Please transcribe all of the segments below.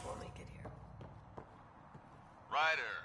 We'll make it here. Ryder.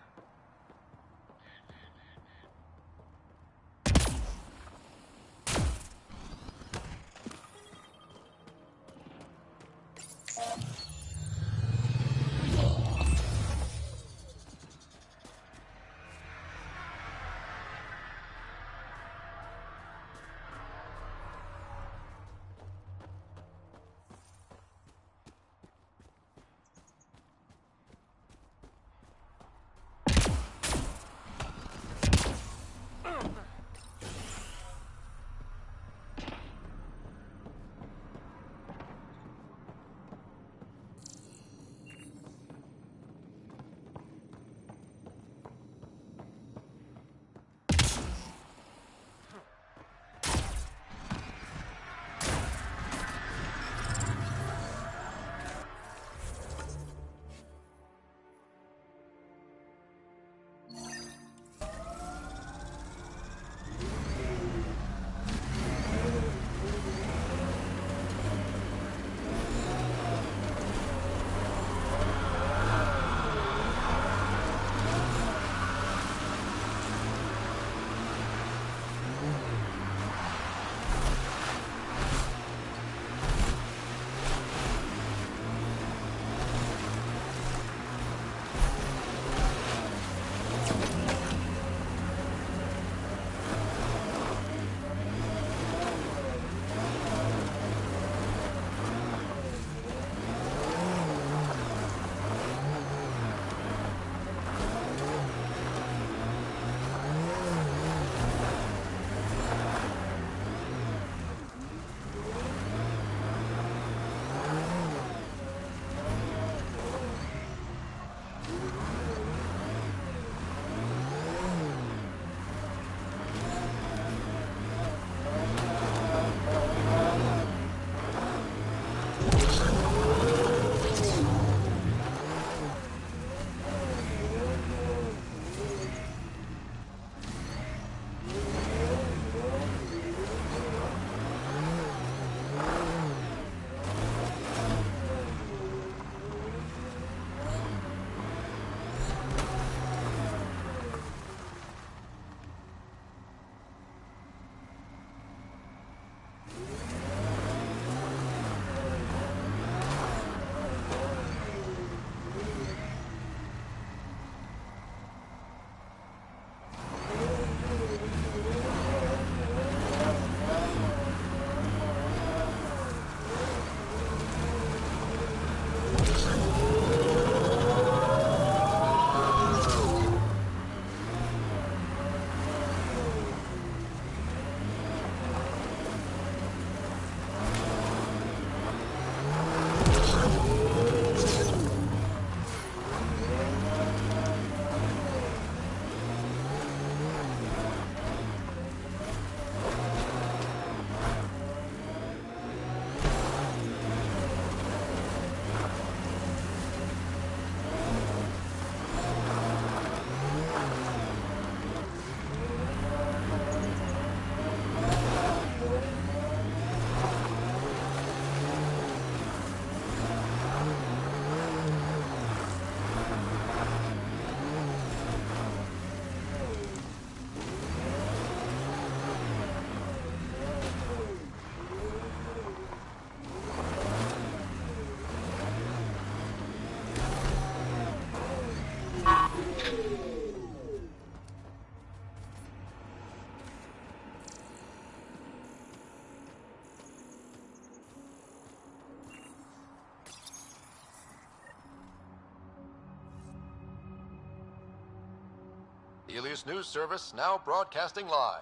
Elias News Service now broadcasting live.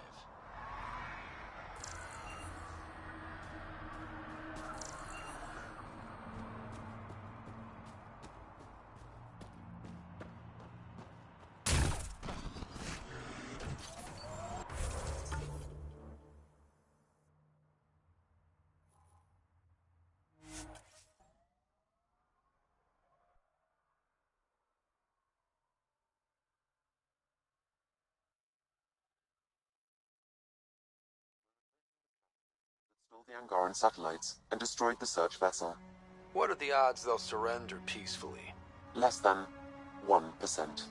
Stole the Angaran satellites and destroyed the search vessel. What are the odds they'll surrender peacefully? Less than 1%.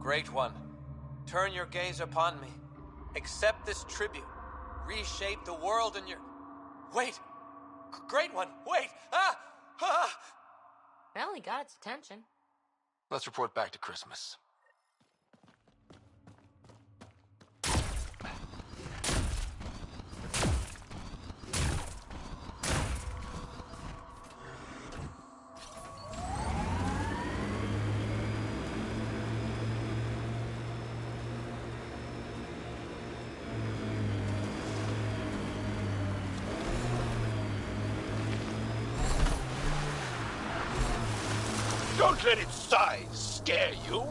Great One, turn your gaze upon me. Accept this tribute. Reshape the world in your... Wait! Great One, wait! Ah! Ah! Well, he got its attention. Let's report back to Christmas. Don't let its size scare you.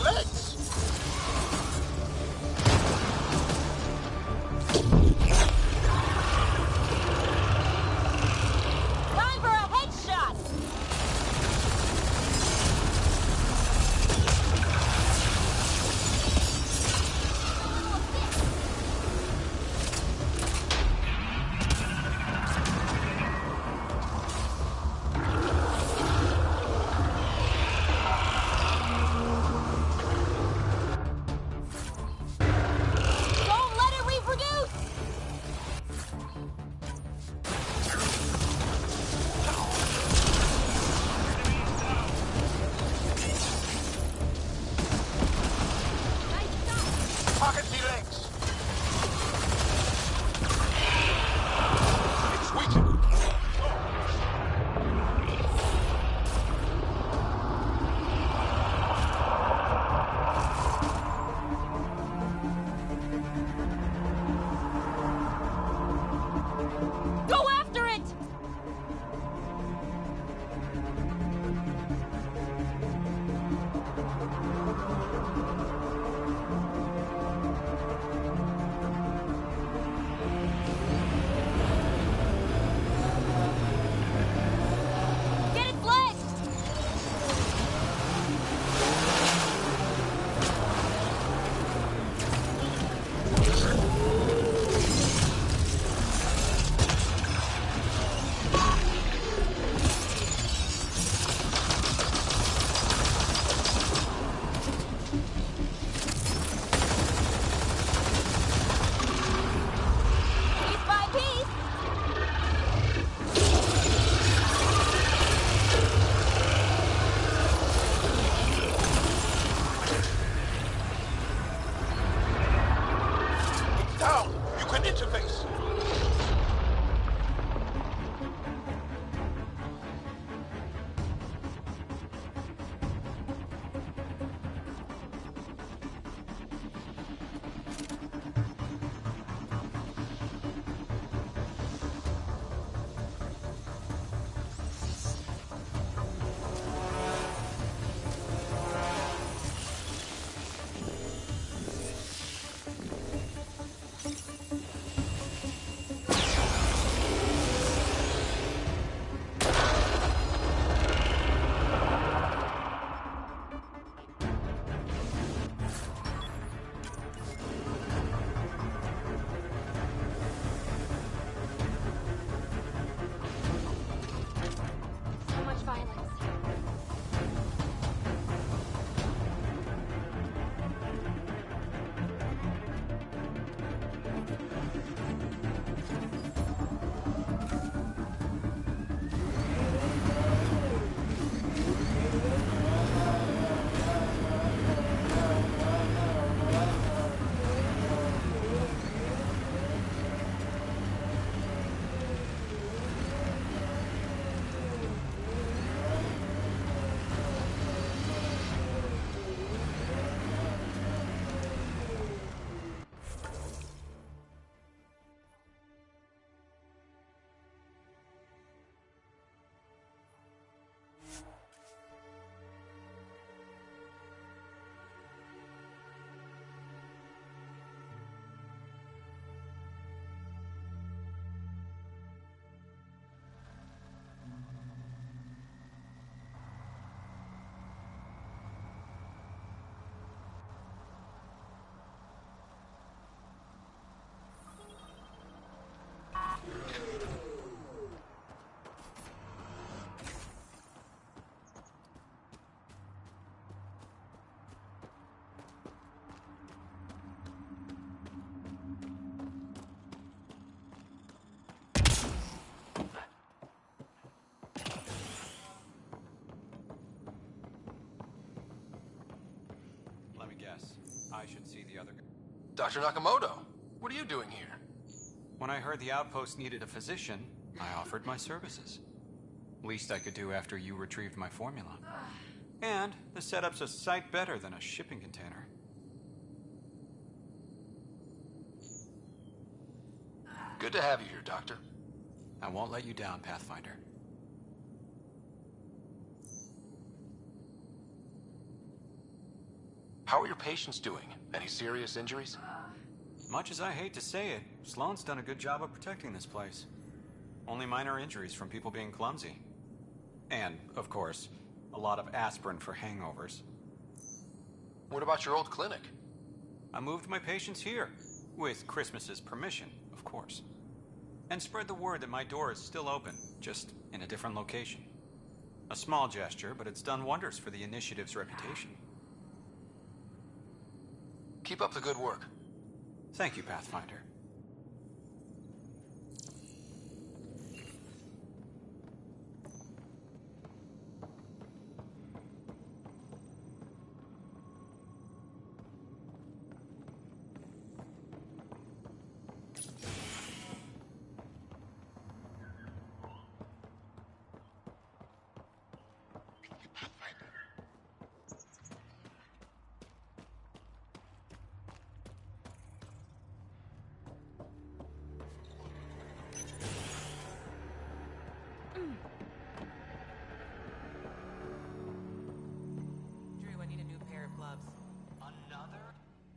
Let's! Time for a headshot! Don't let it reproduce! Pocket the legs! It's weakened! Go after it! Get its legs! Piece by piece! Down! You can interface! So much violence. Let me guess. I should see the other guy. Dr. Nakamoto, what are you doing here? When I heard the outpost needed a physician, I offered my services. Least I could do after you retrieved my formula. And the setup's a sight better than a shipping container. Good to have you here, Doctor. I won't let you down, Pathfinder. How are your patients doing? Any serious injuries? Much as I hate to say it, Sloane's done a good job of protecting this place. Only minor injuries from people being clumsy. And, of course, a lot of aspirin for hangovers. What about your old clinic? I moved my patients here, with Christmas's permission, of course. And spread the word that my door is still open, just in a different location. A small gesture, but it's done wonders for the initiative's reputation. Keep up the good work. Thank you, Pathfinder.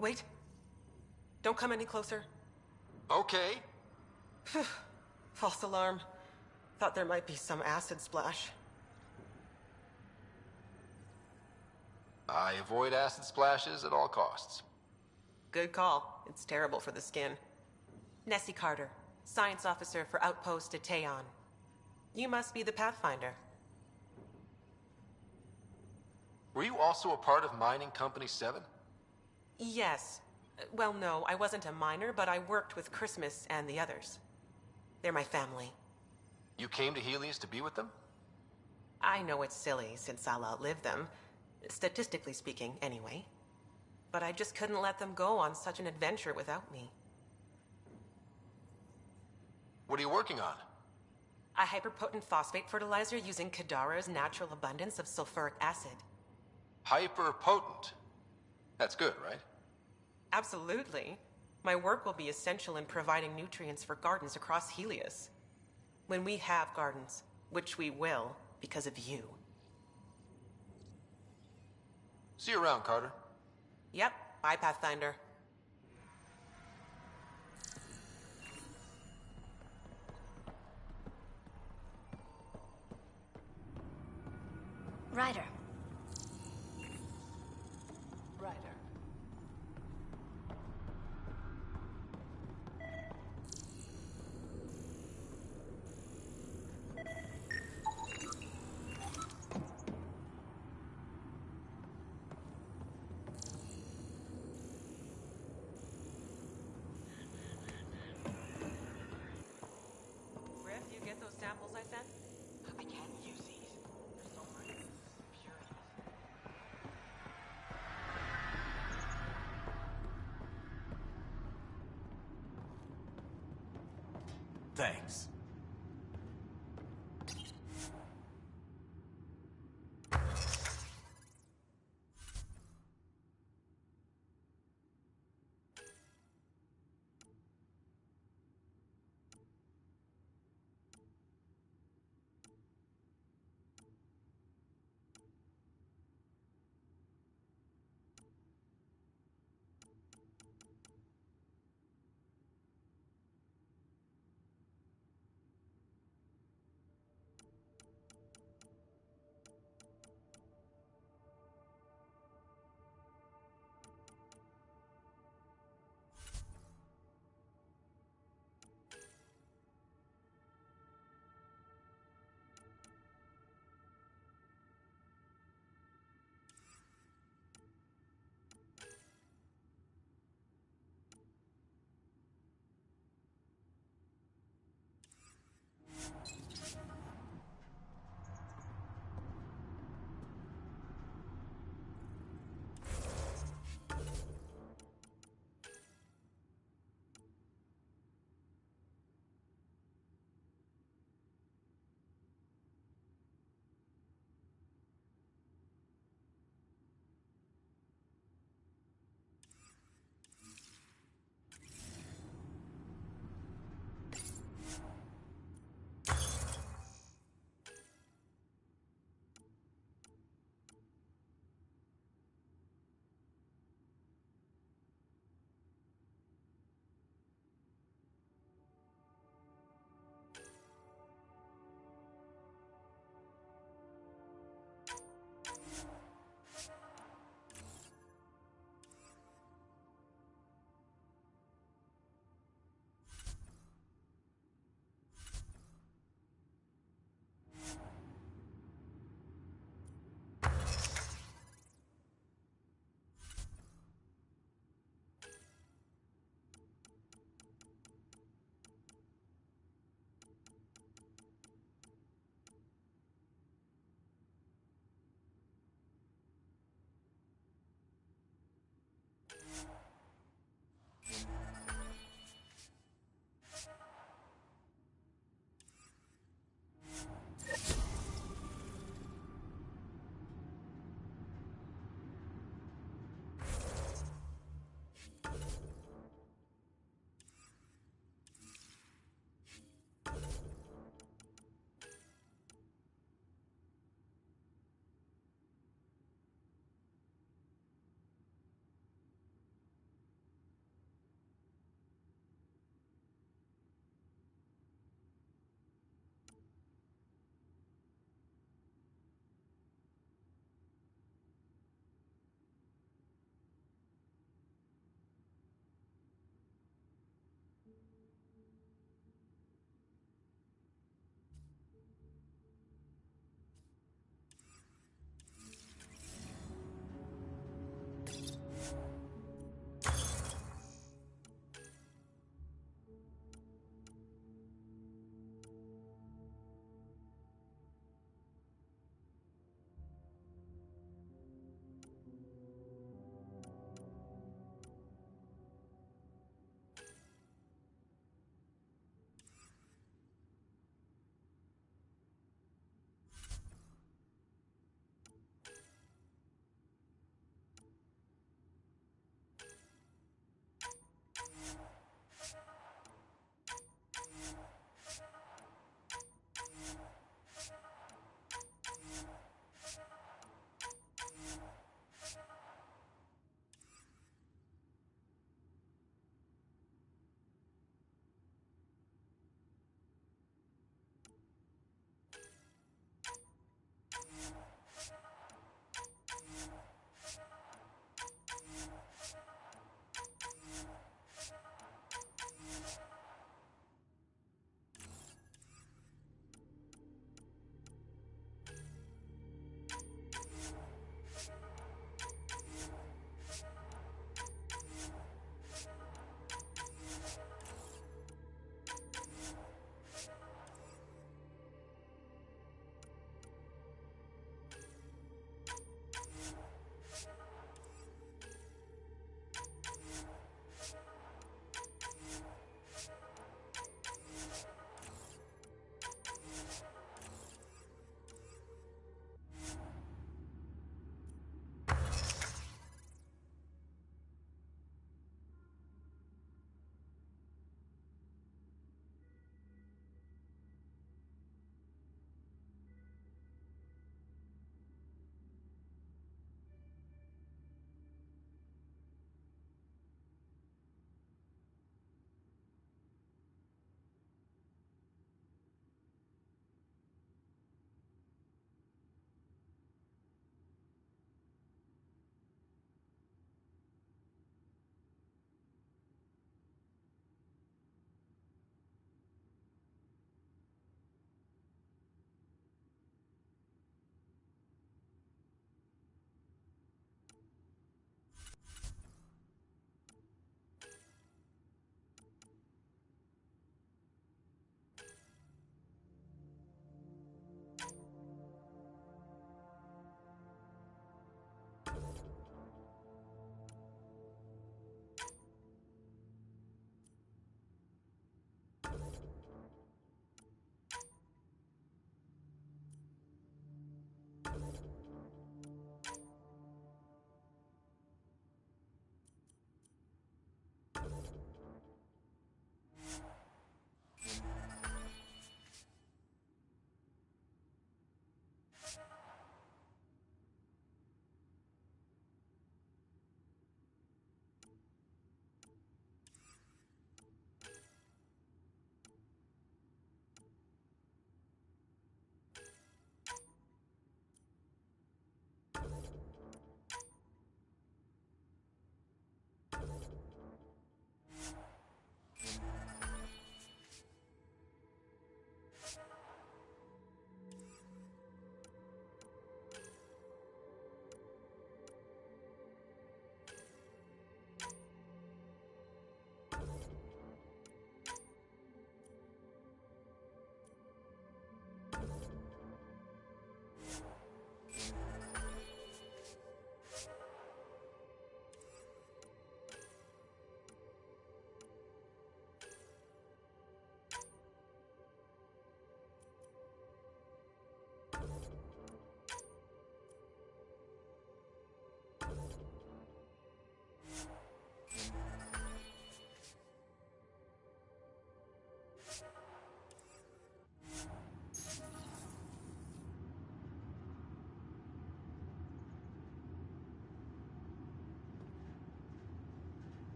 Wait. Don't come any closer. Okay. False alarm. Thought there might be some acid splash. I avoid acid splashes at all costs. Good call. It's terrible for the skin. Nessie Carter, Science Officer for Outpost Ateon. You must be the Pathfinder. Were you also a part of Mining Company 7? Yes. Well, no, I wasn't a miner, but I worked with Christmas and the others. They're my family. You came to Helios to be with them? I know it's silly, since I'll outlive them. Statistically speaking, anyway. But I just couldn't let them go on such an adventure without me. What are you working on? A hyperpotent phosphate fertilizer using Kadara's natural abundance of sulfuric acid. Hyper-potent. That's good, right? Absolutely. My work will be essential in providing nutrients for gardens across Helios. When we have gardens, which we will, because of you. See you around, Carter. Yep, bye, Pathfinder. Ryder. Griff, you get those samples I sent? I can't use these. There's so many impurities. Thanks.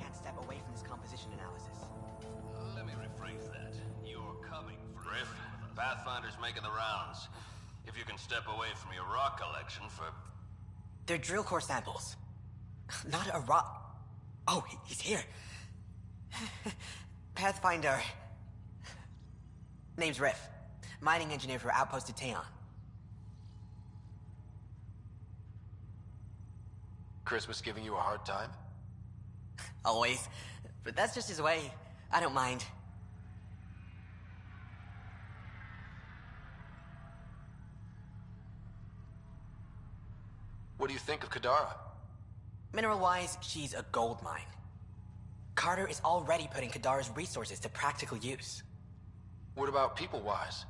can't step away from this composition analysis. Let me rephrase that. You're coming for Riff. Pathfinder's making the rounds. If you can step away from your rock collection for... They're drill core samples. Not a rock. Oh, he's here. Pathfinder. Name's Riff. Mining engineer for Outpost of Taeon. Christmas giving you a hard time? Always. But that's just his way. I don't mind. What do you think of Kadara? Mineral-wise, she's a gold mine. Carter is already putting Kadara's resources to practical use. What about people-wise?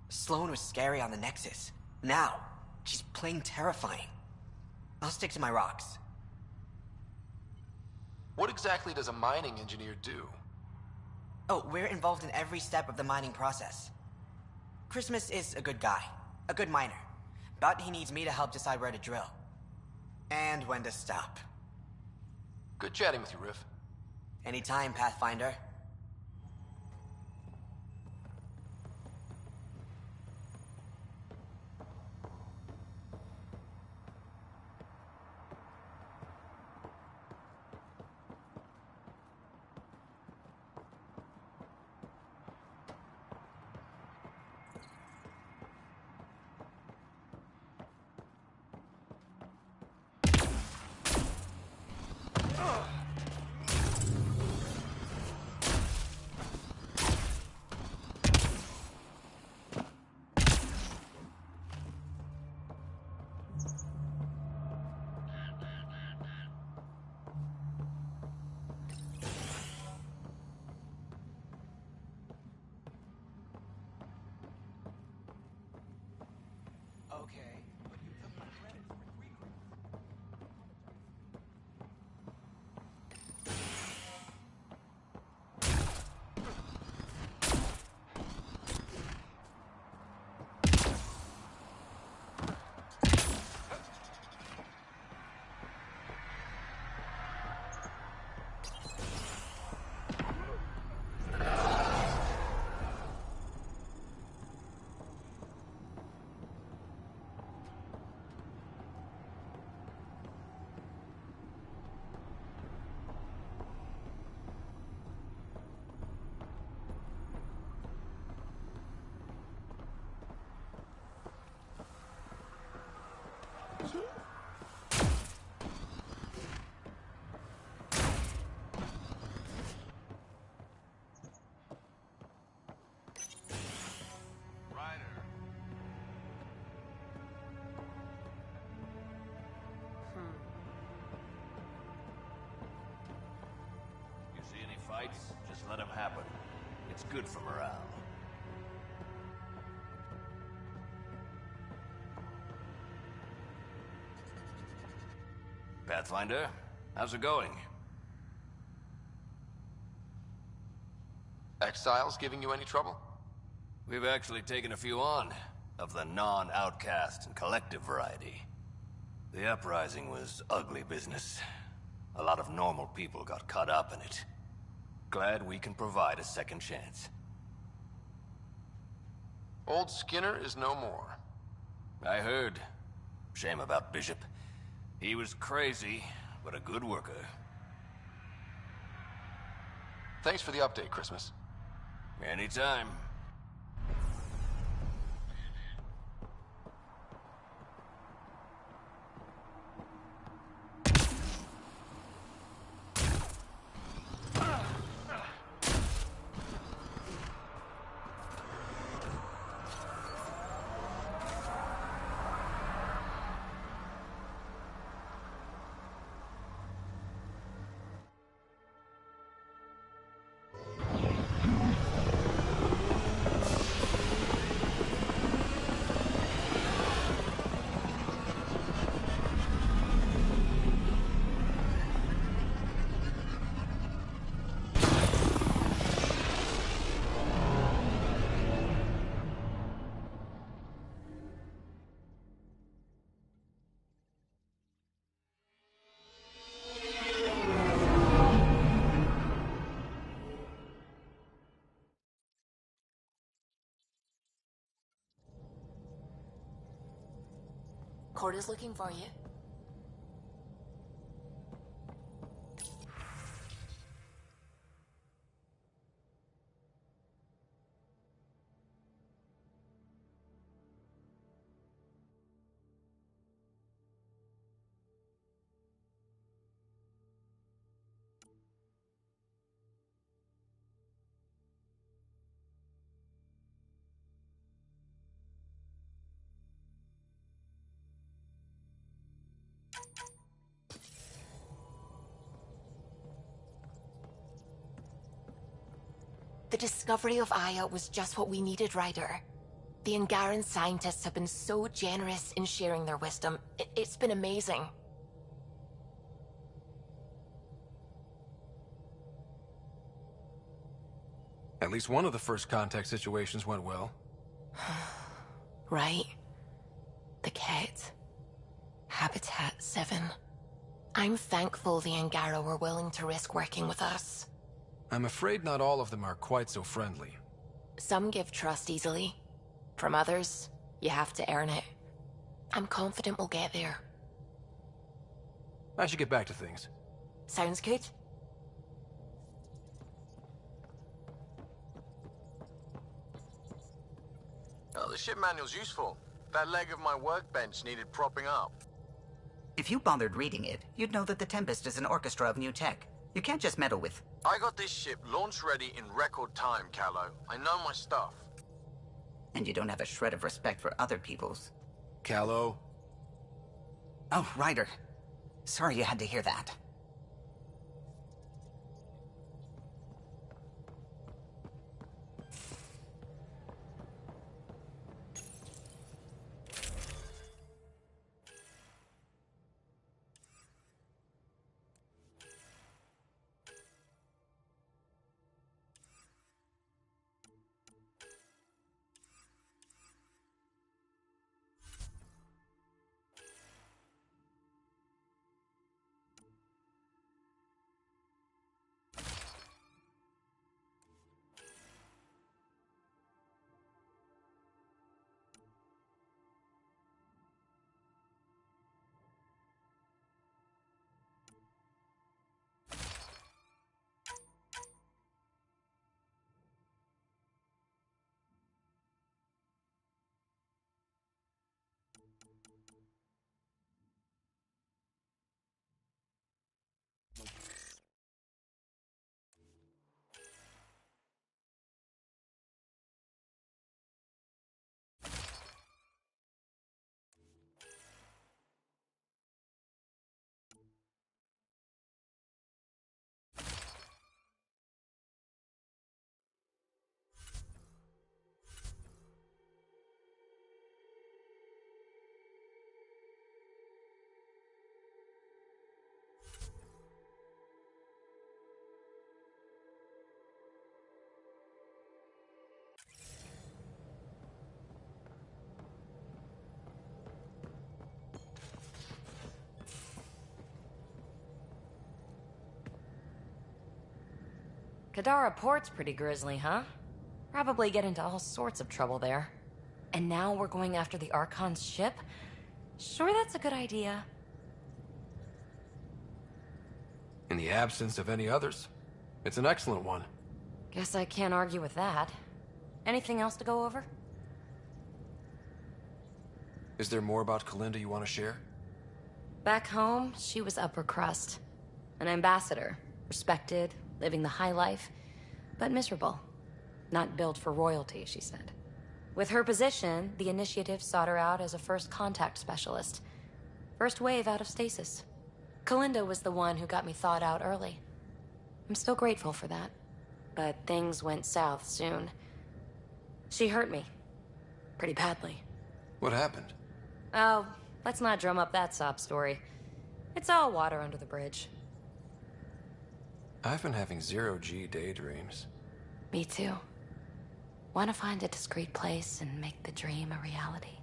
Sloane was scary on the Nexus. Now, she's plain terrifying. I'll stick to my rocks. What exactly does a mining engineer do? Oh, we're involved in every step of the mining process. Christmas is a good guy, a good miner. But he needs me to help decide where to drill. And when to stop. Good chatting with you, Riff. Anytime, Pathfinder. Okay, but you took my credit for recruiting. Fights, just let them happen. It's good for morale. Pathfinder, how's it going? Exiles giving you any trouble? We've actually taken a few on, of the non-outcast and collective variety. The uprising was ugly business. A lot of normal people got caught up in it. Glad we can provide a second chance. Old Skinner is no more. I heard. Shame about Bishop. He was crazy, but a good worker. Thanks for the update, Christmas. Anytime. Court is looking for you. The discovery of Aya was just what we needed, Ryder. The Angaran scientists have been so generous in sharing their wisdom. It's been amazing. At least one of the first contact situations went well. Right. The Ket. Habitat 7. I'm thankful the Angara were willing to risk working with us. I'm afraid not all of them are quite so friendly. Some give trust easily. From others, you have to earn it. I'm confident we'll get there. I should get back to things. Sounds good. Oh, the ship manual's useful. That leg of my workbench needed propping up. If you bothered reading it, you'd know that the Tempest is an orchestra of new tech. You can't just meddle with... I got this ship launch ready in record time, Callow. I know my stuff. And you don't have a shred of respect for other people's. Callow? Oh, Ryder. Sorry you had to hear that. Kadara Port's pretty grisly, huh? Probably get into all sorts of trouble there. And now we're going after the Archon's ship? Sure that's a good idea. In the absence of any others, it's an excellent one. Guess I can't argue with that. Anything else to go over? Is there more about Kalinda you want to share? Back home, she was upper crust. An ambassador. Respected, living the high life, but miserable. Not built for royalty, she said. With her position, the initiative sought her out as a first contact specialist. First wave out of stasis. Kalinda was the one who got me thawed out early. I'm still grateful for that. But things went south soon. She hurt me. Pretty badly. What happened? Oh, let's not drum up that sob story. It's all water under the bridge. I've been having zero-G daydreams. Me too. Want to find a discreet place and make the dream a reality.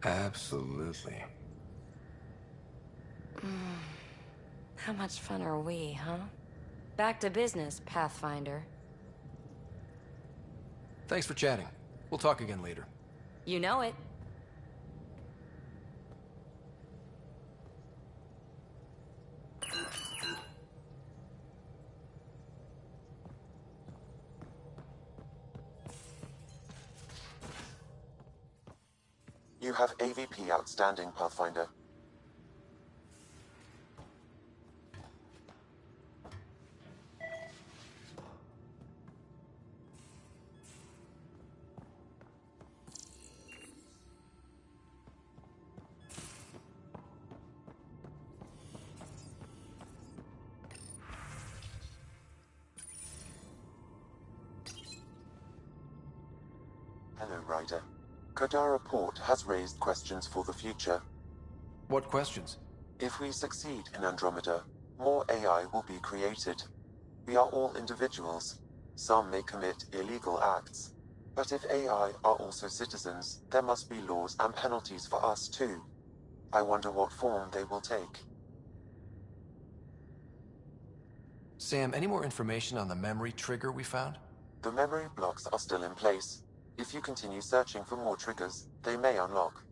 Absolutely. How much fun are we, huh? Back to business, Pathfinder. Thanks for chatting. We'll talk again later. You know it. You have AVP Outstanding Pathfinder. Hello, Ryder. Kadara Port has raised questions for the future. What questions? If we succeed in Andromeda, more AI will be created. We are all individuals. Some may commit illegal acts. But if AI are also citizens, there must be laws and penalties for us too. I wonder what form they will take. Sam, any more information on the memory trigger we found? The memory blocks are still in place. If you continue searching for more triggers, they may unlock.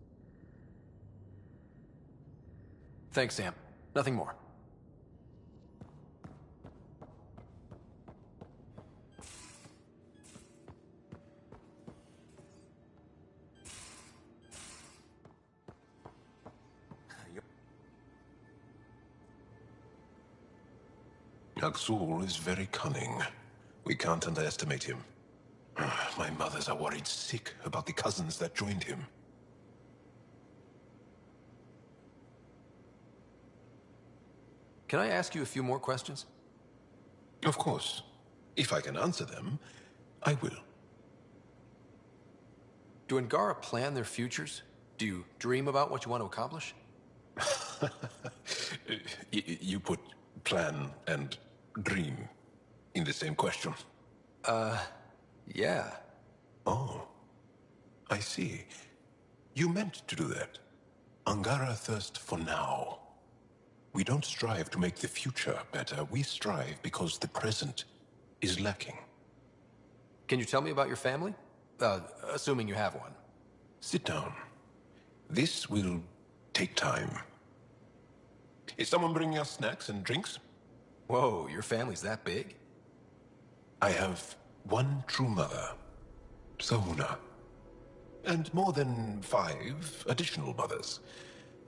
Thanks, Sam. Nothing more. Aksul is very cunning. We can't underestimate him. My mothers are worried sick about the cousins that joined him. Can I ask you a few more questions? Of course. If I can answer them, I will. Do Angara plan their futures? Do you dream about what you want to accomplish? You put plan and dream in the same question. Yeah. Oh, I see. You meant to do that. Angara thirst for now. We don't strive to make the future better. We strive because the present is lacking. Can you tell me about your family? Assuming you have one. Sit down. This will take time. Is someone bringing us snacks and drinks? Whoa, your family's that big? I have one true mother, Sahuna, and more than 5 additional mothers,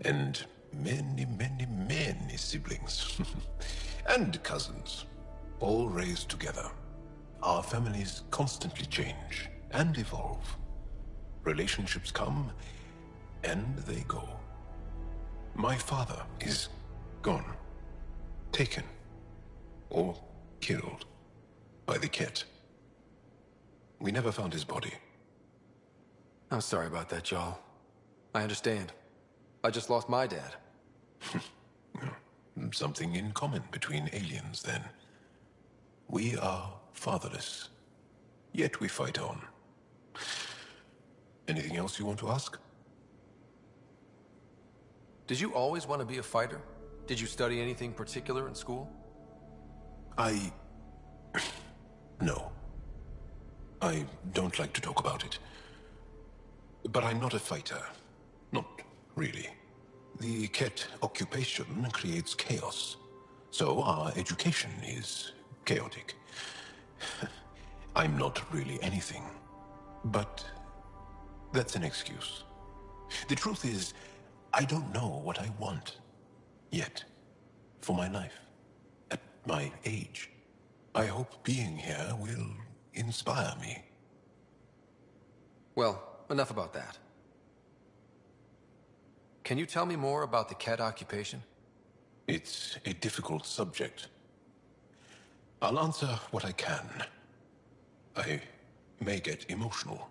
and many, many, many siblings, and cousins, all raised together. Our families constantly change and evolve. Relationships come and they go. My father is gone, taken, or killed by the Ket. We never found his body. I'm sorry about that, Jarl. I understand. I just lost my dad. Something in common between aliens, then. We are fatherless, yet we fight on. Anything else you want to ask? Did you always want to be a fighter? Did you study anything particular in school? No. I don't like to talk about it. But I'm not a fighter. Not really. The Ket occupation creates chaos. So our education is chaotic. I'm not really anything. But that's an excuse. The truth is, I don't know what I want. Yet. For my life. At my age. I hope being here will inspire me. Well, enough about that. Can you tell me more about the Ket occupation? It's a difficult subject. I'll answer what I can. I may get emotional.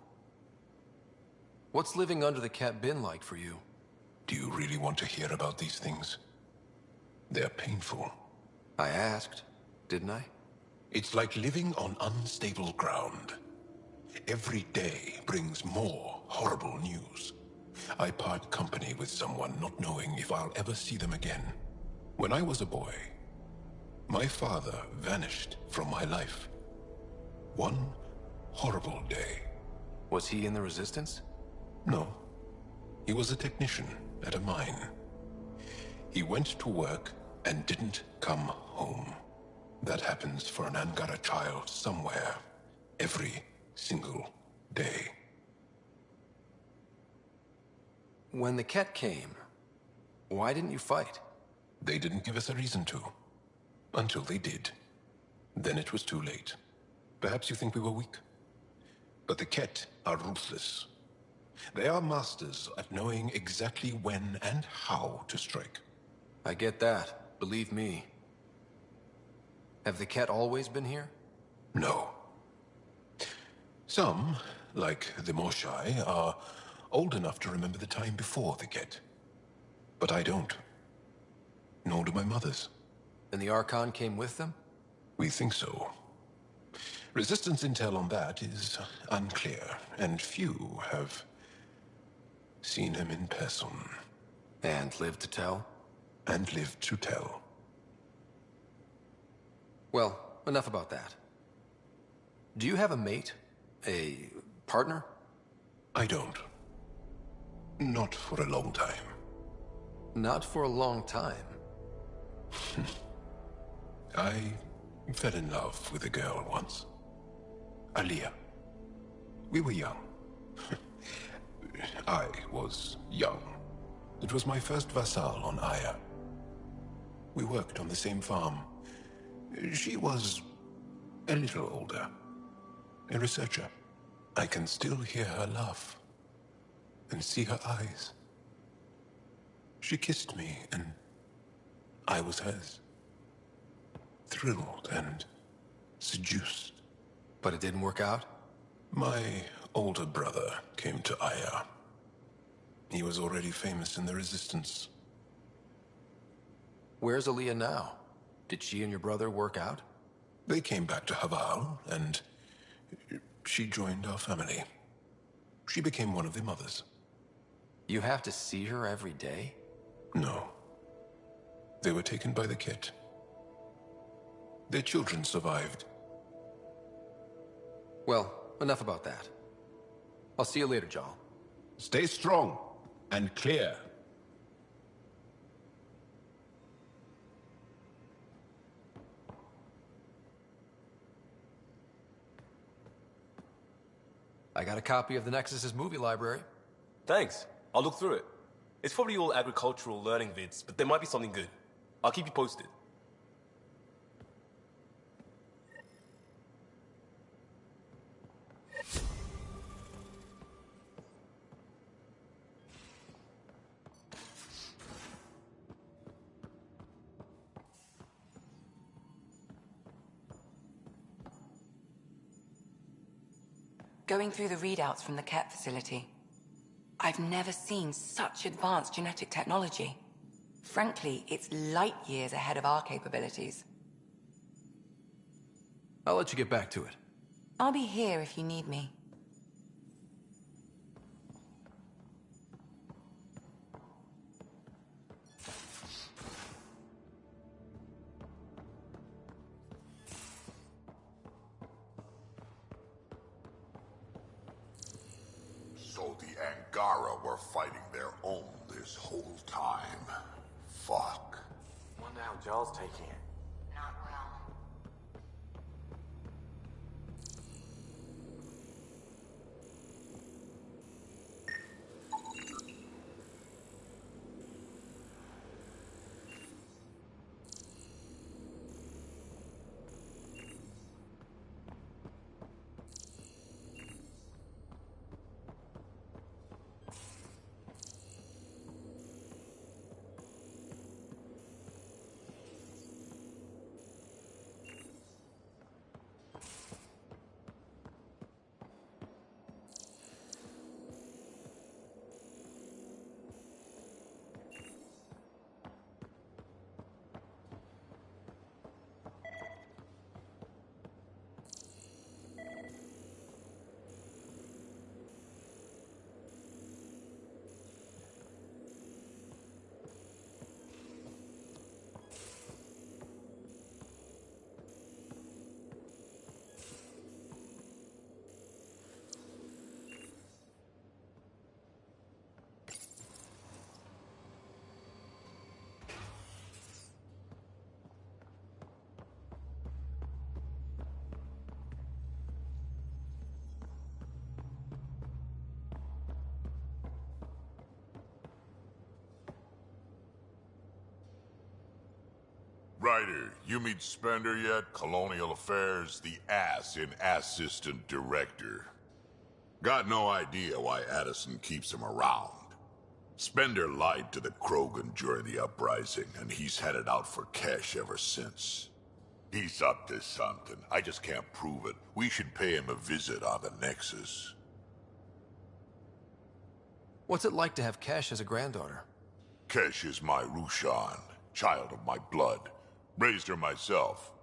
What's living under the Ket been like for you? Do you really want to hear about these things? They're painful. I asked, didn't I? It's like living on unstable ground. Every day brings more horrible news. I part company with someone not knowing if I'll ever see them again. When I was a boy, my father vanished from my life. One horrible day. Was he in the Resistance? No. He was a technician at a mine. He went to work and didn't come home. That happens for an Angara child somewhere, every single day. When the Ket came, why didn't you fight? They didn't give us a reason to. Until they did. Then it was too late. Perhaps you think we were weak. But the Ket are ruthless. They are masters at knowing exactly when and how to strike. I get that. Believe me. Have the Ket always been here? No. Some, like the Moshai, are old enough to remember the time before the Ket. But I don't. Nor do my mothers. And the Archon came with them? We think so. Resistance intel on that is unclear, and few have seen him in person. And lived to tell? And lived to tell. Well, enough about that. Do you have a mate? A partner? I don't. Not for a long time. Not for a long time? I fell in love with a girl once. Aliyah. We were young. I was young. It was my first vassal on Aya. We worked on the same farm. She was a little older. A researcher. I can still hear her laugh. And see her eyes. She kissed me, and I was hers. Thrilled and seduced. But it didn't work out? My older brother came to Aya. He was already famous in the Resistance. Where's Aliyah now? Did she and your brother work out? They came back to Haval, and she joined our family. She became one of the mothers. You have to see her every day? No. They were taken by the Ket. Their children survived. Well, enough about that. I'll see you later, Jal. Stay strong and clear. I got a copy of the Nexus's movie library. Thanks. I'll look through it. It's probably all agricultural learning vids, but there might be something good. I'll keep you posted. Going through the readouts from the Ket facility, I've never seen such advanced genetic technology. Frankly, it's light years ahead of our capabilities. I'll let you get back to it. I'll be here if you need me. So the Angara were fighting their own this whole time. Fuck. Wonder how Jarl's taking it. Not well. Ryder, you meet Spender yet? Colonial Affairs, the ass in Assistant Director. Got no idea why Addison keeps him around. Spender lied to the Krogan during the uprising, and he's headed out for cash ever since. He's up to something. I just can't prove it. We should pay him a visit on the Nexus. What's it like to have Kesh as a granddaughter? Kesh is my Rushan, child of my blood. Raised her myself.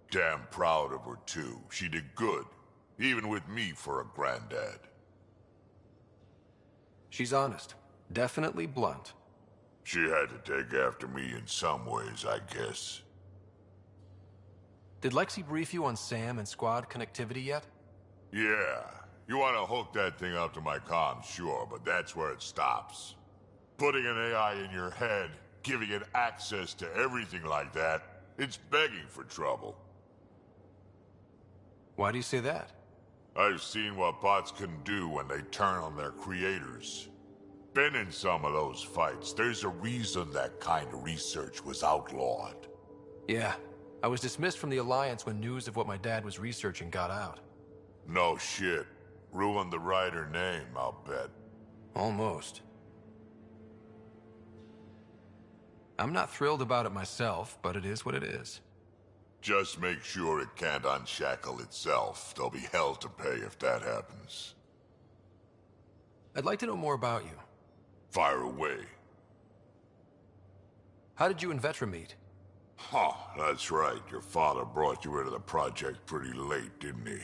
Damn proud of her, too. She did good, even with me for a granddad. She's honest. Definitely blunt. She had to take after me in some ways, I guess. Did Lexi brief you on Sam and squad connectivity yet? Yeah. You want to hook that thing up to my comms, sure, but that's where it stops. Putting an AI in your head, giving it access to everything like that, it's begging for trouble. Why do you say that? I've seen what bots can do when they turn on their creators. Been in some of those fights. There's a reason that kind of research was outlawed. Yeah. I was dismissed from the Alliance when news of what my dad was researching got out. No shit. Ruined the Ryder name, I'll bet. Almost. I'm not thrilled about it myself, but it is what it is. Just make sure it can't unshackle itself. There'll be hell to pay if that happens. I'd like to know more about you. Fire away. How did you and Vetra meet? Huh, that's right. Your father brought you into the project pretty late, didn't he?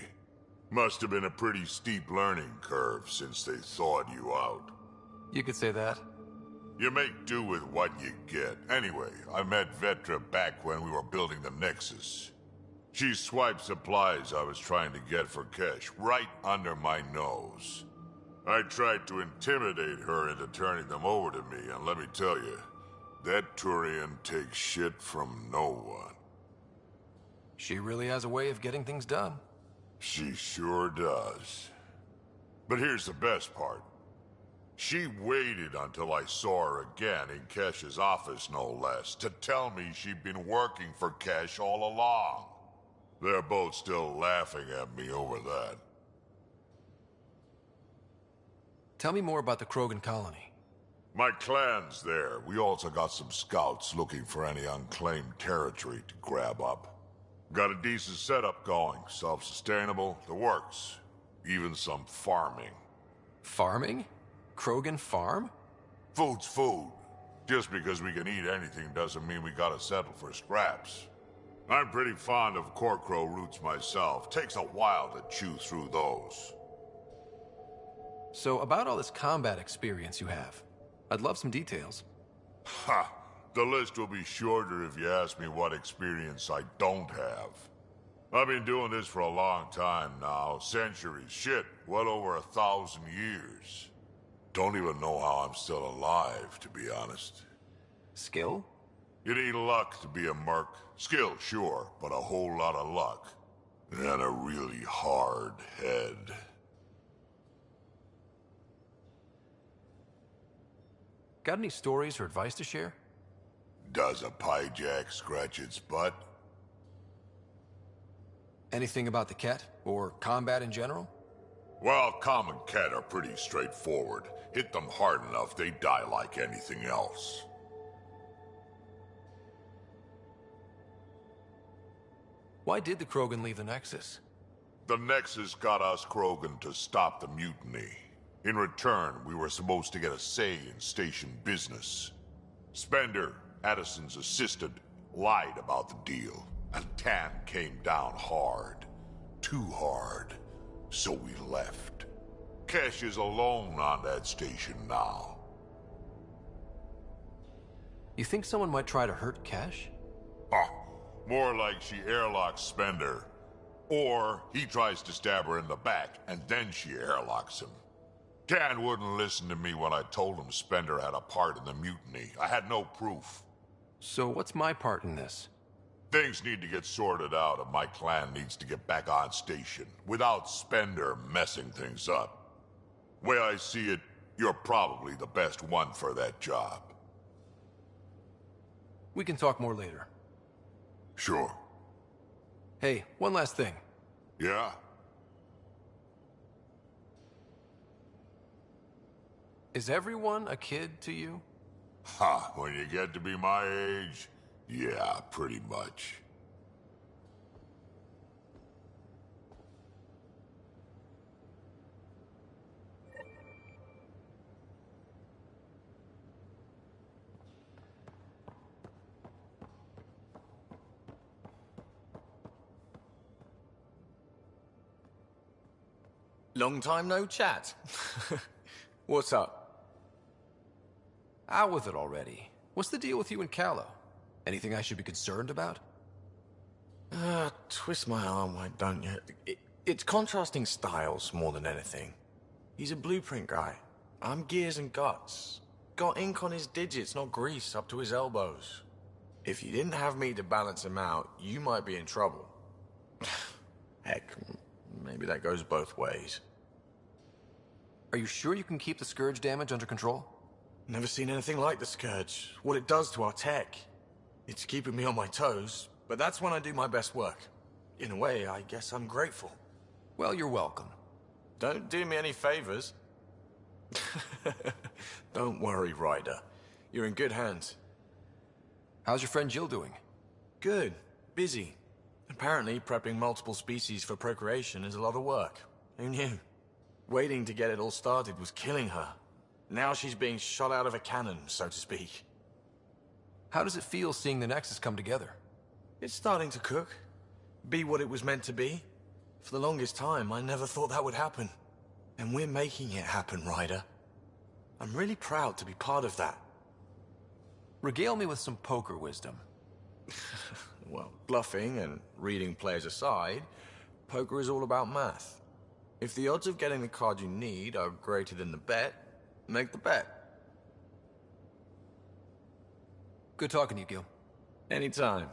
Must have been a pretty steep learning curve since they thawed you out. You could say that. You make do with what you get. Anyway, I met Vetra back when we were building the Nexus. She swiped supplies I was trying to get for Kesh right under my nose. I tried to intimidate her into turning them over to me, and let me tell you, that Turian takes shit from no one. She really has a way of getting things done. She sure does. But here's the best part. She waited until I saw her again in Kesh's office, no less, to tell me she'd been working for Kesh all along. They're both still laughing at me over that. Tell me more about the Krogan colony. My clan's there. We also got some scouts looking for any unclaimed territory to grab up. Got a decent setup going. Self-sustainable, the works. Even some farming. Farming? Krogan farm? Food's food. Just because we can eat anything doesn't mean we gotta settle for scraps. I'm pretty fond of Corcrow roots myself. Takes a while to chew through those. So, about all this combat experience you have, I'd love some details. Ha! The list will be shorter if you ask me what experience I don't have. I've been doing this for a long time now. Centuries. Shit, well over 1,000 years. Don't even know how I'm still alive, to be honest. Skill? You need luck to be a merc. Skill, sure, but a whole lot of luck. And a really hard head. Got any stories or advice to share? Does a pie jack scratch its butt? Anything about the Ket, or combat in general? Well, common Ket are pretty straightforward. Hit them hard enough, they die like anything else. Why did the Krogan leave the Nexus? The Nexus got us Krogan to stop the mutiny. In return, we were supposed to get a say in station business. Spender, Addison's assistant, lied about the deal, and Tan came down hard. Too hard. So we left. Kesh is alone on that station now. You think someone might try to hurt Kesh? Huh. More like she airlocks Spender. Or he tries to stab her in the back, and then she airlocks him. Tan wouldn't listen to me when I told him Spender had a part in the mutiny. I had no proof. So what's my part in this? Things need to get sorted out, and my clan needs to get back on station, without Spender messing things up. Way I see it, you're probably the best one for that job. We can talk more later. Sure. Hey, one last thing. Yeah? Is everyone a kid to you? Ha, when you get to be my age, yeah, pretty much. Long time no chat. What's up? Out with it already. What's the deal with you and Callow? Anything I should be concerned about? Twist my arm, why don't you? It's contrasting styles more than anything. He's a blueprint guy. I'm gears and guts. Got ink on his digits, not grease up to his elbows. If you didn't have me to balance him out, you might be in trouble. Heck, maybe that goes both ways. Are you sure you can keep the Scourge damage under control? Never seen anything like the Scourge. What it does to our tech. It's keeping me on my toes, but that's when I do my best work. In a way, I guess I'm grateful. Well, you're welcome. Don't do me any favors. Don't worry, Ryder. You're in good hands. How's your friend Jill doing? Good. Busy. Apparently, prepping multiple species for procreation is a lot of work. Who knew? Waiting to get it all started was killing her. Now she's being shot out of a cannon, so to speak. How does it feel seeing the Nexus come together? It's starting to cook. Be what it was meant to be. For the longest time, I never thought that would happen. And we're making it happen, Ryder. I'm really proud to be part of that. Regale me with some poker wisdom. Well, bluffing and reading players aside, poker is all about math. If the odds of getting the card you need are greater than the bet, make the bet. Good talking to you, Gil. Anytime.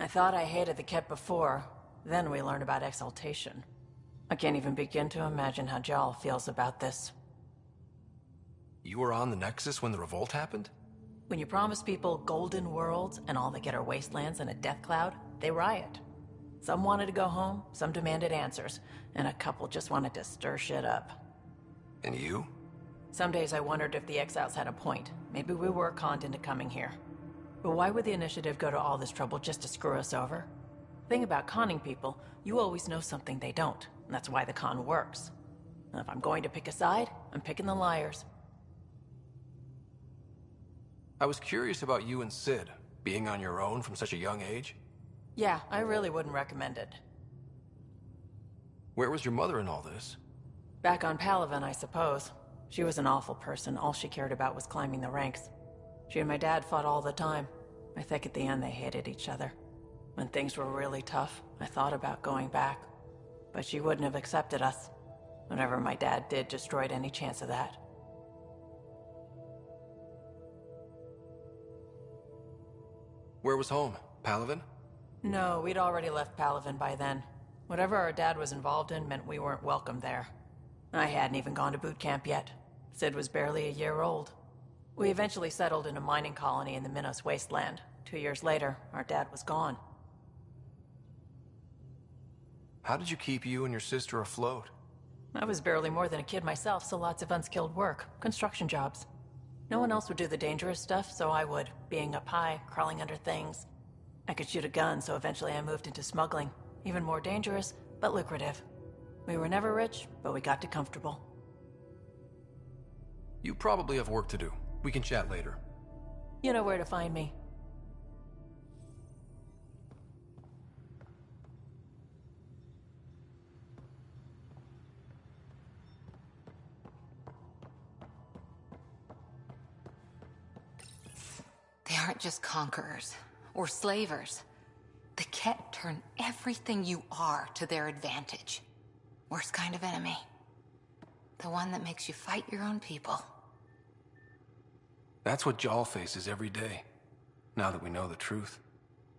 I thought I hated the Ket before. Then we learned about exaltation. I can't even begin to imagine how Jal feels about this. You were on the Nexus when the revolt happened? When you promise people golden worlds and all they get are wastelands and a death cloud, they riot. Some wanted to go home, some demanded answers, and a couple just wanted to stir shit up. And you? Some days I wondered if the exiles had a point. Maybe we were conned into coming here. But why would the Initiative go to all this trouble just to screw us over? Thing about conning people, you always know something they don't, and that's why the con works. And if I'm going to pick a side, I'm picking the liars. I was curious about you and Sid, being on your own from such a young age. Yeah, I really wouldn't recommend it. Where was your mother in all this? Back on Palaven, I suppose. She was an awful person. All she cared about was climbing the ranks. She and my dad fought all the time. I think at the end they hated each other. When things were really tough, I thought about going back. But she wouldn't have accepted us. Whatever my dad did destroyed any chance of that. Where was home? Palaven? No, we'd already left Palaven by then. Whatever our dad was involved in meant we weren't welcome there. I hadn't even gone to boot camp yet. Sid was barely a year old. We eventually settled in a mining colony in the Minos wasteland. 2 years later, our dad was gone. How did you keep you and your sister afloat? I was barely more than a kid myself, so lots of unskilled work. Construction jobs. No one else would do the dangerous stuff, so I would. Being up high, crawling under things. I could shoot a gun, so eventually I moved into smuggling. Even more dangerous, but lucrative. We were never rich, but we got to comfortable. You probably have work to do. We can chat later. You know where to find me. They aren't just conquerors or slavers. The Ket turn everything you are to their advantage. Worst kind of enemy. The one that makes you fight your own people. That's what Jal faces every day, now that we know the truth.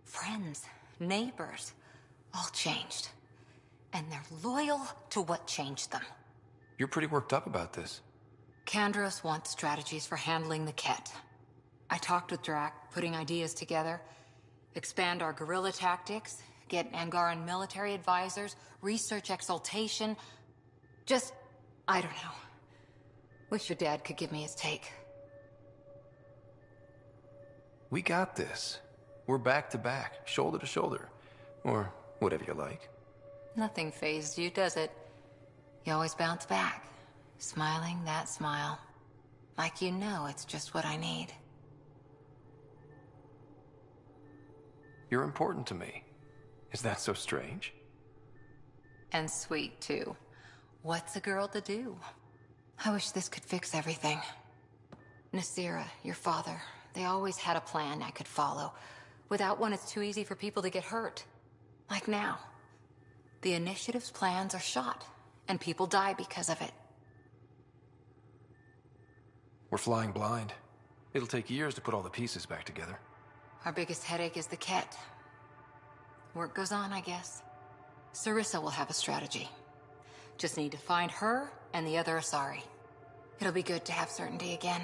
Friends, neighbors, all changed. And they're loyal to what changed them. You're pretty worked up about this. Kandros wants strategies for handling the Ket. I talked with Drac, putting ideas together. Expand our guerrilla tactics, get Angaran military advisors, research exaltation. Just, I don't know. Wish your dad could give me his take. We got this. We're back to back, shoulder to shoulder. Or whatever you like. Nothing fazed you, does it? You always bounce back. Smiling that smile. Like you know it's just what I need. You're important to me. Is that so strange? And sweet, too. What's a girl to do? I wish this could fix everything. Nasira, your father, they always had a plan I could follow. Without one, it's too easy for people to get hurt. Like now. The Initiative's plans are shot, and people die because of it. We're flying blind. It'll take years to put all the pieces back together. Our biggest headache is the Ket. Work goes on, I guess. Sarissa will have a strategy. Just need to find her and the other Asari. It'll be good to have certainty again.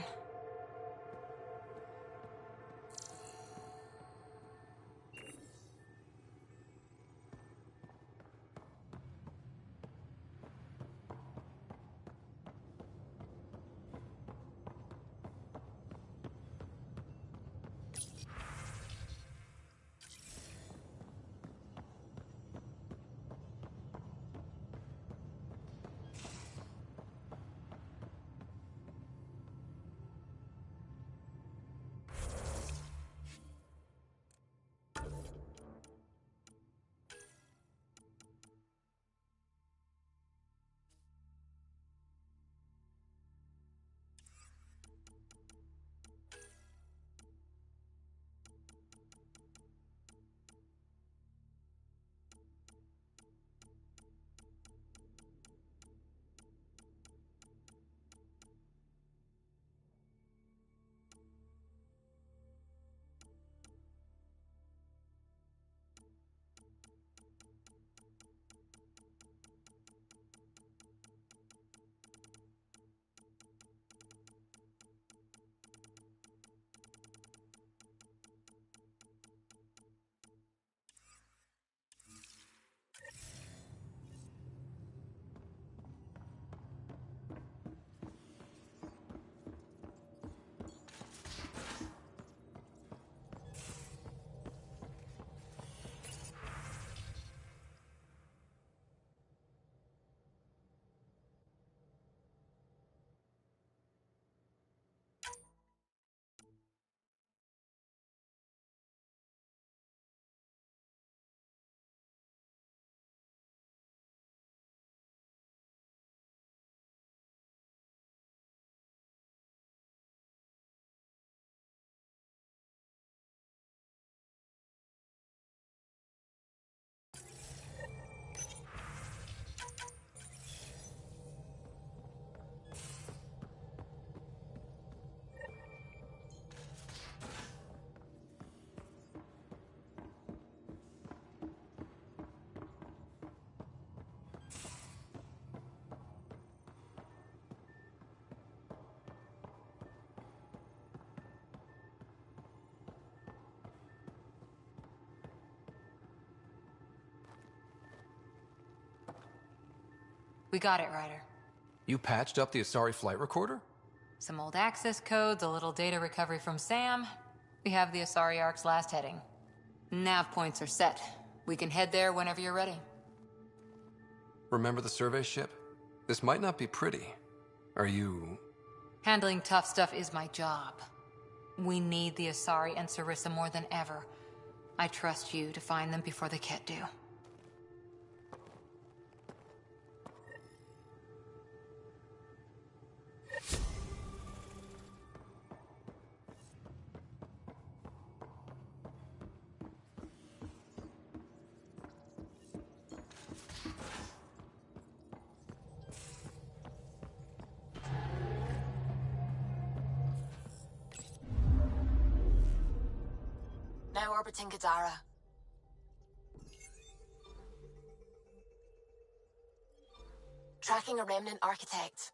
We got it, Ryder. You patched up the Asari flight recorder? Some old access codes, a little data recovery from Sam. We have the Asari Ark's last heading. Nav points are set. We can head there whenever you're ready. Remember the survey ship? This might not be pretty. Are you... Handling tough stuff is my job. We need the Asari and Sarissa more than ever. I trust you to find them before the Ket do. Now orbiting Gadara. Tracking a remnant architect.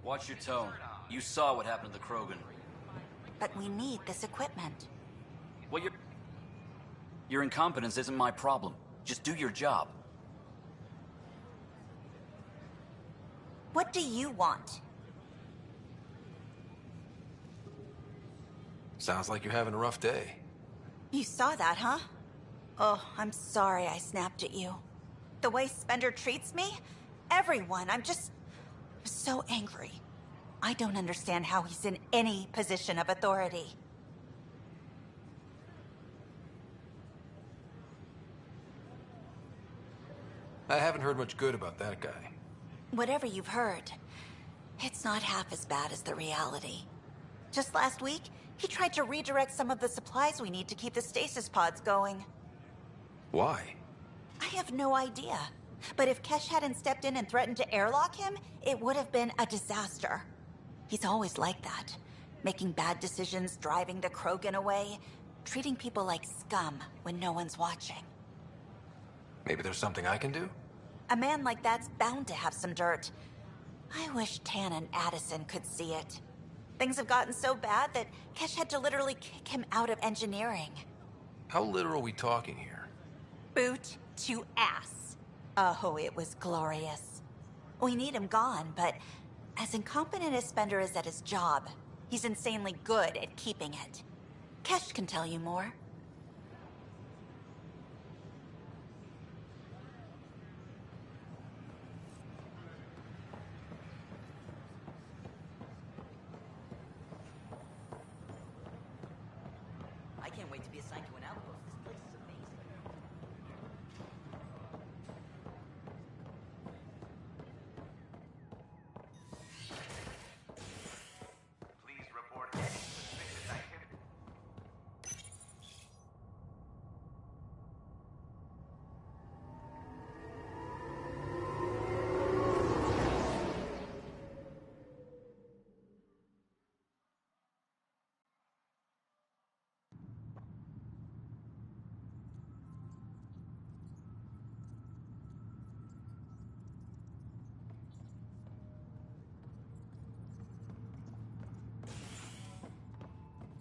Watch your tone. You saw what happened to the Krogan. But we need this equipment. Well, your incompetence isn't my problem. Just do your job. What do you want? Sounds like you're having a rough day. You saw that, huh? Oh, I'm sorry I snapped at you. The way Spender treats me? Everyone, I'm just so angry. I don't understand how he's in any position of authority. I haven't heard much good about that guy. Whatever you've heard, it's not half as bad as the reality. Just last week, he tried to redirect some of the supplies we need to keep the stasis pods going. Why? I have no idea. But if Kesh hadn't stepped in and threatened to airlock him, it would have been a disaster. He's always like that. Making bad decisions, driving the Krogan away, treating people like scum when no one's watching. Maybe there's something I can do? A man like that's bound to have some dirt. I wish Tan and Addison could see it. Things have gotten so bad that Kesh had to literally kick him out of engineering. How literal are we talking here? Boot to ass. Oh, it was glorious. We need him gone, but as incompetent as Spender is at his job, he's insanely good at keeping it. Kesh can tell you more. can't wait to be assigned to an outpost. This place is amazing. Please report any suspicious activity.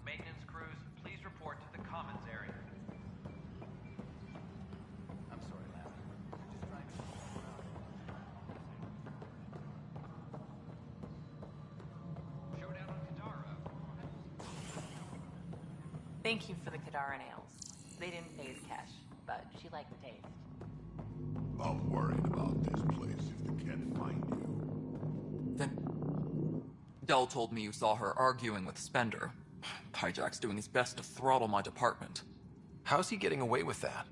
Maintenance crews, please report to the commons area. I'm sorry, lad. Just trying to... Showdown on Katara. Thank you for the Kadara nails. They didn't phase Kesh, but she liked the taste. I'm worried about this place if they can't find you. Then... Dell told me you saw her arguing with Spender. Pyjack's doing his best to throttle my department. How's he getting away with that?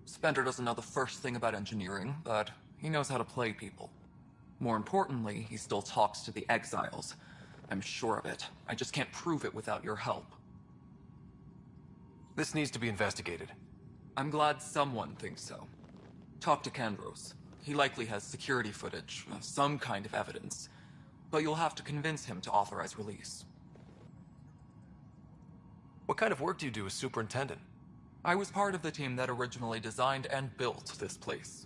Spender doesn't know the first thing about engineering, but he knows how to play people. More importantly, he still talks to the exiles. I'm sure of it. I just can't prove it without your help. This needs to be investigated. I'm glad someone thinks so. Talk to Kandros. He likely has security footage, some kind of evidence. But you'll have to convince him to authorize release. What kind of work do you do as superintendent? I was part of the team that originally designed and built this place.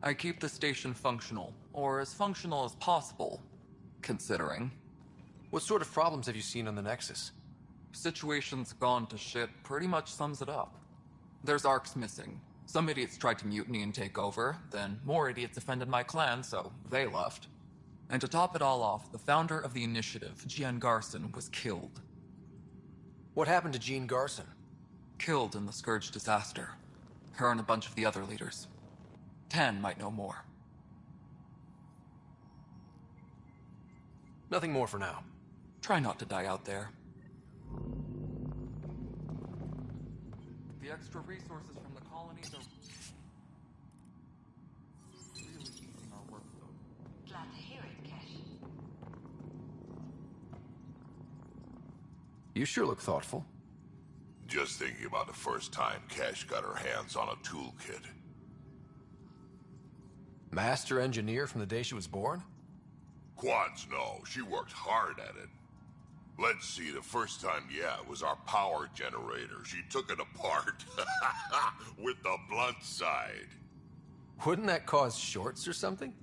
I keep the station functional, or as functional as possible, considering. What sort of problems have you seen on the Nexus? Situation's gone to shit pretty much sums it up. There's arcs missing. Some idiots tried to mutiny and take over, then more idiots offended my clan, so they left. And to top it all off, the founder of the initiative, Gian Garson, was killed. What happened to Jean Garson? Killed in the Scourge disaster. Her and a bunch of the other leaders. Tan might know more. Nothing more for now. Try not to die out there. The extra resources from the colonies are really easing our workload. Glad to hear it, Kesh. You sure look thoughtful. Just thinking about the first time Cash got her hands on a toolkit. Master engineer from the day she was born? Quads, no. She worked hard at it. Let's see, the first time, yeah, it was our power generator. She took it apart. With the blunt side. Wouldn't that cause shorts or something?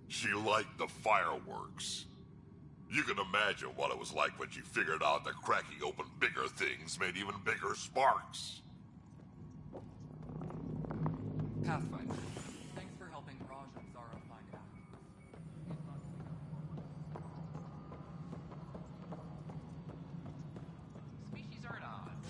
She liked the fireworks. You can imagine what it was like when she figured out that cracking open bigger things made even bigger sparks. Pathfinder, thanks for helping Raj and Zara find out. Species are at odds.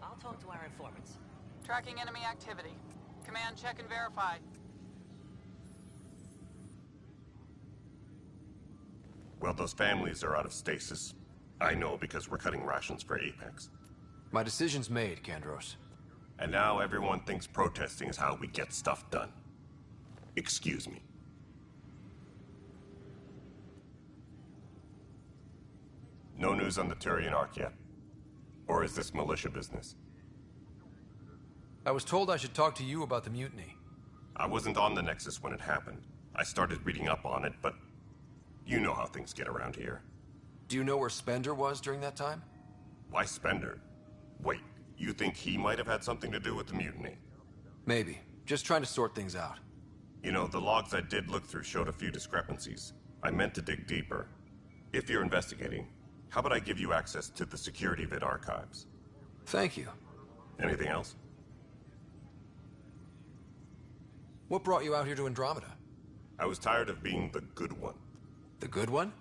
I'll talk to our informants. Tracking enemy activity. Command, check and verify. Well, those families are out of stasis. I know because we're cutting rations for Apex. My decision's made, Kandros. And now everyone thinks protesting is how we get stuff done. Excuse me. No news on the Turian Ark yet? Or is this militia business? I was told I should talk to you about the mutiny. I wasn't on the Nexus when it happened. I started reading up on it, but you know how things get around here. Do you know where Spender was during that time? Why Spender? Wait, you think he might have had something to do with the mutiny? Maybe. Just trying to sort things out. You know, the logs I did look through showed a few discrepancies. I meant to dig deeper. If you're investigating, how about I give you access to the security vid archives? Thank you. Anything else? What brought you out here to Andromeda? I was tired of being the good one. The good one?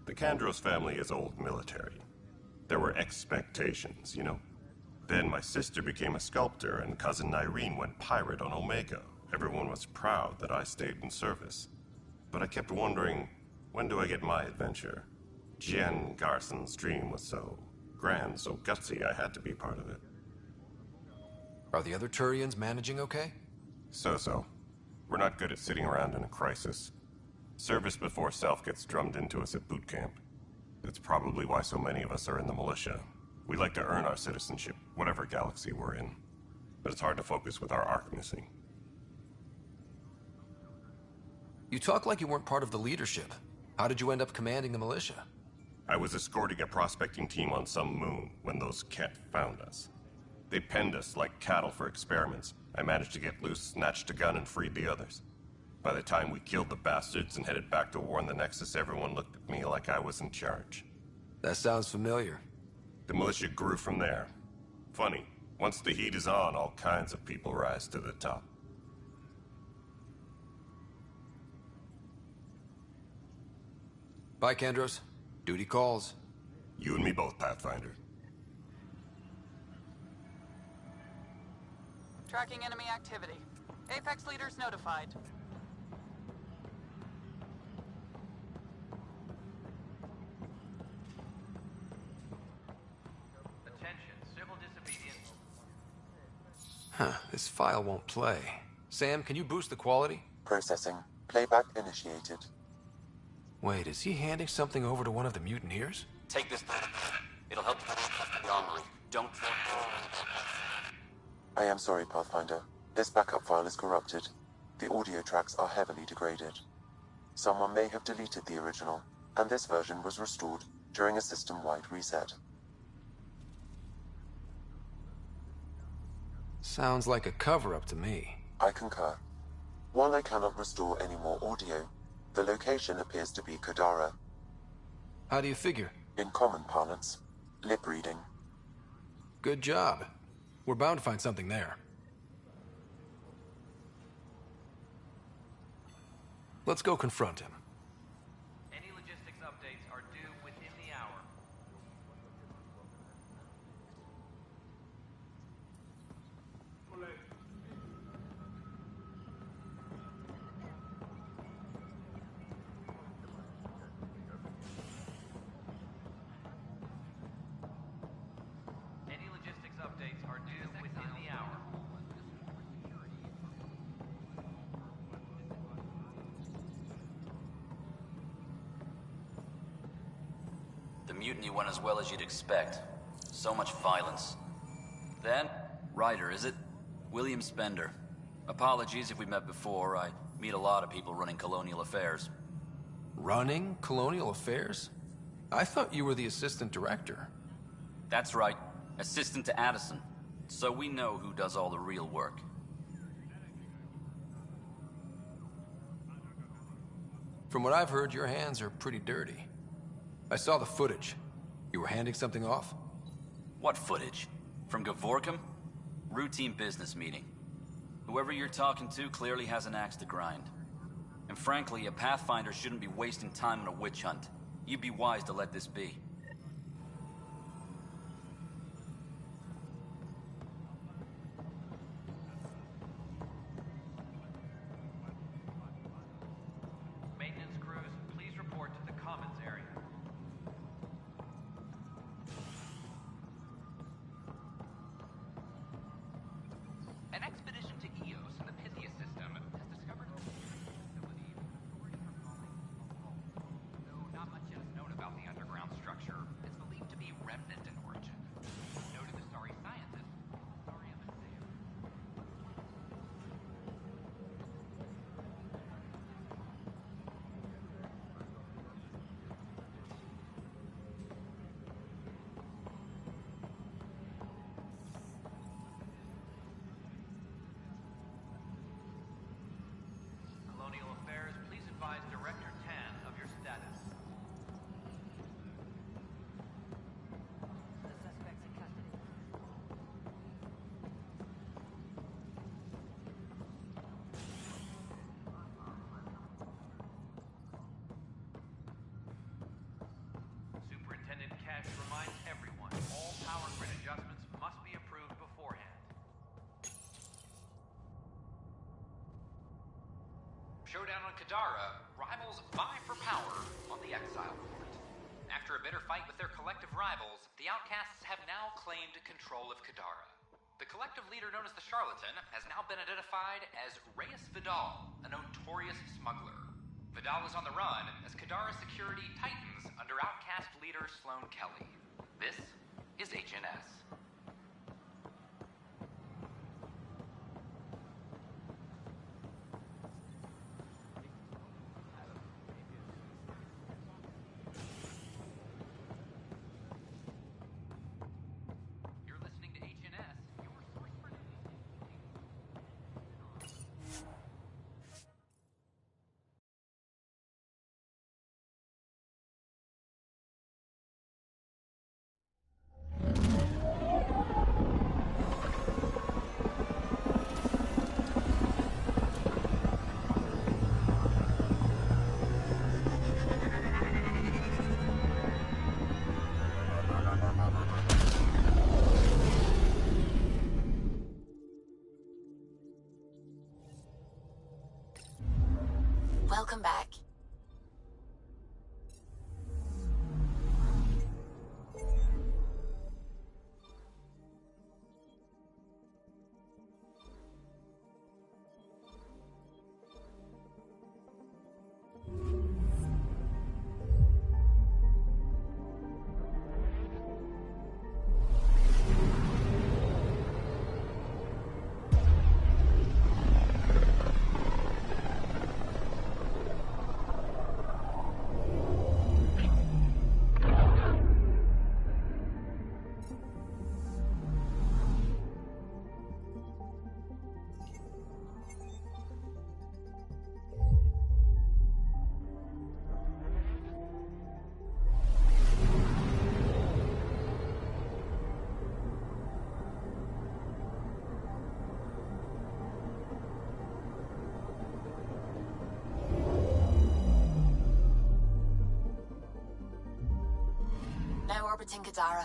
The Kandros family is old military. There were expectations, you know? Then my sister became a sculptor and cousin Irene went pirate on Omega. Everyone was proud that I stayed in service. but I kept wondering, when do I get my adventure? Jen Garson's dream was so grand, so gutsy, I had to be part of it. Are the other Turians managing okay? So. We're not good at sitting around in a crisis. Service before self gets drummed into us at boot camp. That's probably why so many of us are in the militia. We like to earn our citizenship, whatever galaxy we're in. But it's hard to focus with our arc missing. You talk like you weren't part of the leadership. How did you end up commanding the militia? I was escorting a prospecting team on some moon when those Ket found us. They penned us like cattle for experiments. I managed to get loose, snatched a gun, and freed the others. By the time we killed the bastards and headed back to war in the Nexus, everyone looked at me like I was in charge. That sounds familiar. The militia grew from there. Funny, once the heat is on, all kinds of people rise to the top. Bye, Kandros. Duty calls. You and me both, Pathfinder. Tracking enemy activity. Apex leaders notified. Attention, civil disobedience. Huh, this file won't play. Sam, can you boost the quality? Processing. Playback initiated. Wait, is he handing something over to one of the mutineers? Take this. It'll help the armory. Don't... I am sorry, Pathfinder. This backup file is corrupted. The audio tracks are heavily degraded. Someone may have deleted the original, and this version was restored during a system-wide reset. Sounds like a cover-up to me. I concur. While I cannot restore any more audio, the location appears to be Kadara. How do you figure? In common parlance, lip reading. Good job. We're bound to find something there. Let's go confront him. Any logistics updates are due within the hour. Any logistics updates are due within the hour. The mutiny went as well as you'd expect. So much violence. Then, Ryder, is it? William Spender. Apologies if we met before. I meet a lot of people running colonial affairs. Running colonial affairs? I thought you were the assistant director. That's right. Assistant to Addison. So we know who does all the real work. From what I've heard, your hands are pretty dirty. I saw the footage. You were handing something off? What footage? From Gavorkum? Routine business meeting. Whoever you're talking to clearly has an axe to grind. And frankly, a Pathfinder shouldn't be wasting time on a witch hunt. You'd be wise to let this be. Maintenance crews, please report to the commons area. An expedition to Eos in the Pythia system has discovered... Though not much is known about the underground structure, it's believed to be remnant in origin. Noted the sorry scientist. Sorry, I'm Colonial Affairs, please advise Director Tan of your status. The suspect's in custody. Superintendent Cash reminds everyone, all power grid adjustments must be approved beforehand. Showdown on Kadara, rivals vie for power on the Exile Court. After a bitter fight with their collective rivals, the Outcasts have now claimed control of Kadara. The collective leader known as the Charlatan has now been identified as Reyes Vidal, a notorious smuggler. Vidal is on the run as Kadara security tightens under Outcast leader Sloan Kelly. This is HNS. Welcome back. Now orbiting Kadara.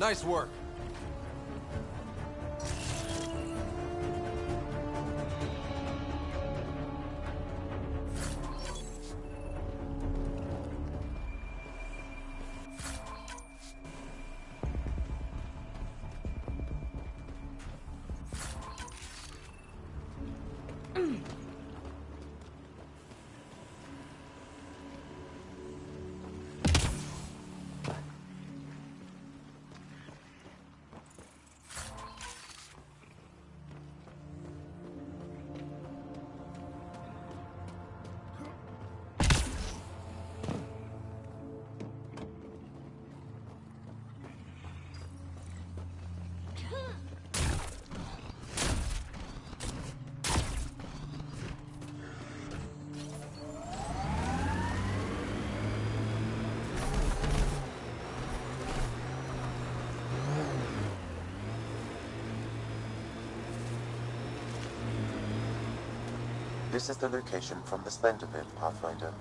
Nice work. This is the location from the Spender Pit, Pathfinder.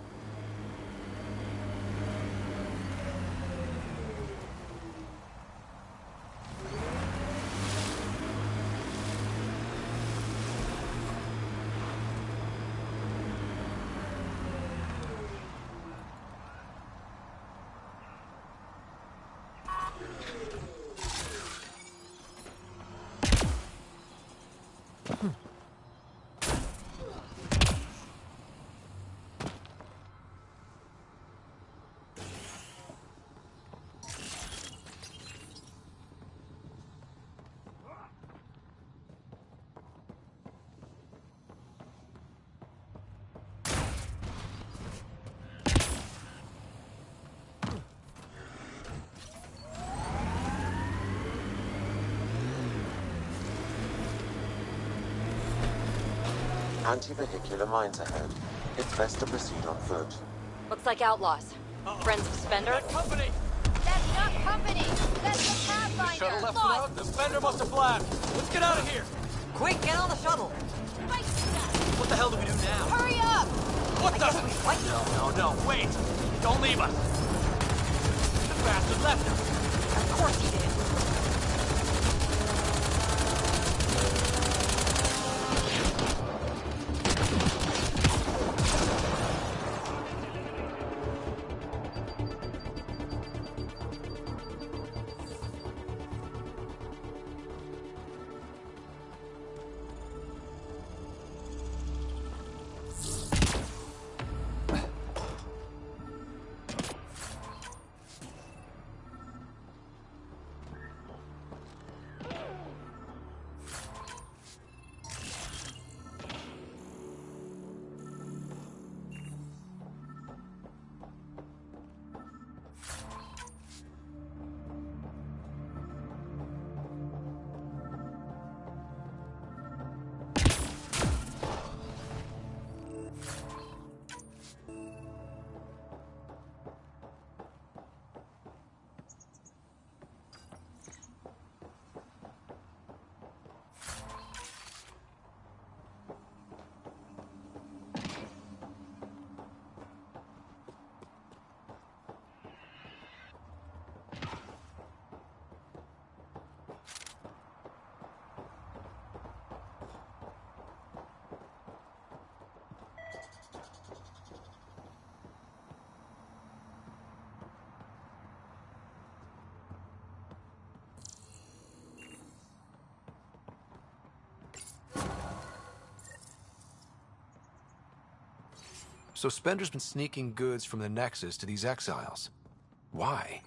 Anti-vehicular mines ahead. It's best to proceed on foot. Looks like outlaws. Friends of Spender? Company! That's not company! That's the Pathfinder! Shuttle left without? The Spender must have flashed. Let's get out of here! Quick, get on the shuttle! What the hell do we do now? Hurry up! What the? No, wait! Don't leave us! The bastard left us! Of course he did! So Spender's been sneaking goods from the Nexus to these exiles. Why?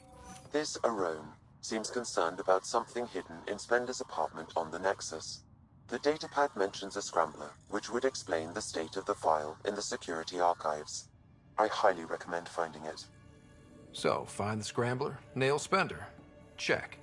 This Arone seems concerned about something hidden in Spender's apartment on the Nexus. The datapad mentions a scrambler, which would explain the state of the file in the security archives. I highly recommend finding it. So, find the scrambler, nail Spender. Check.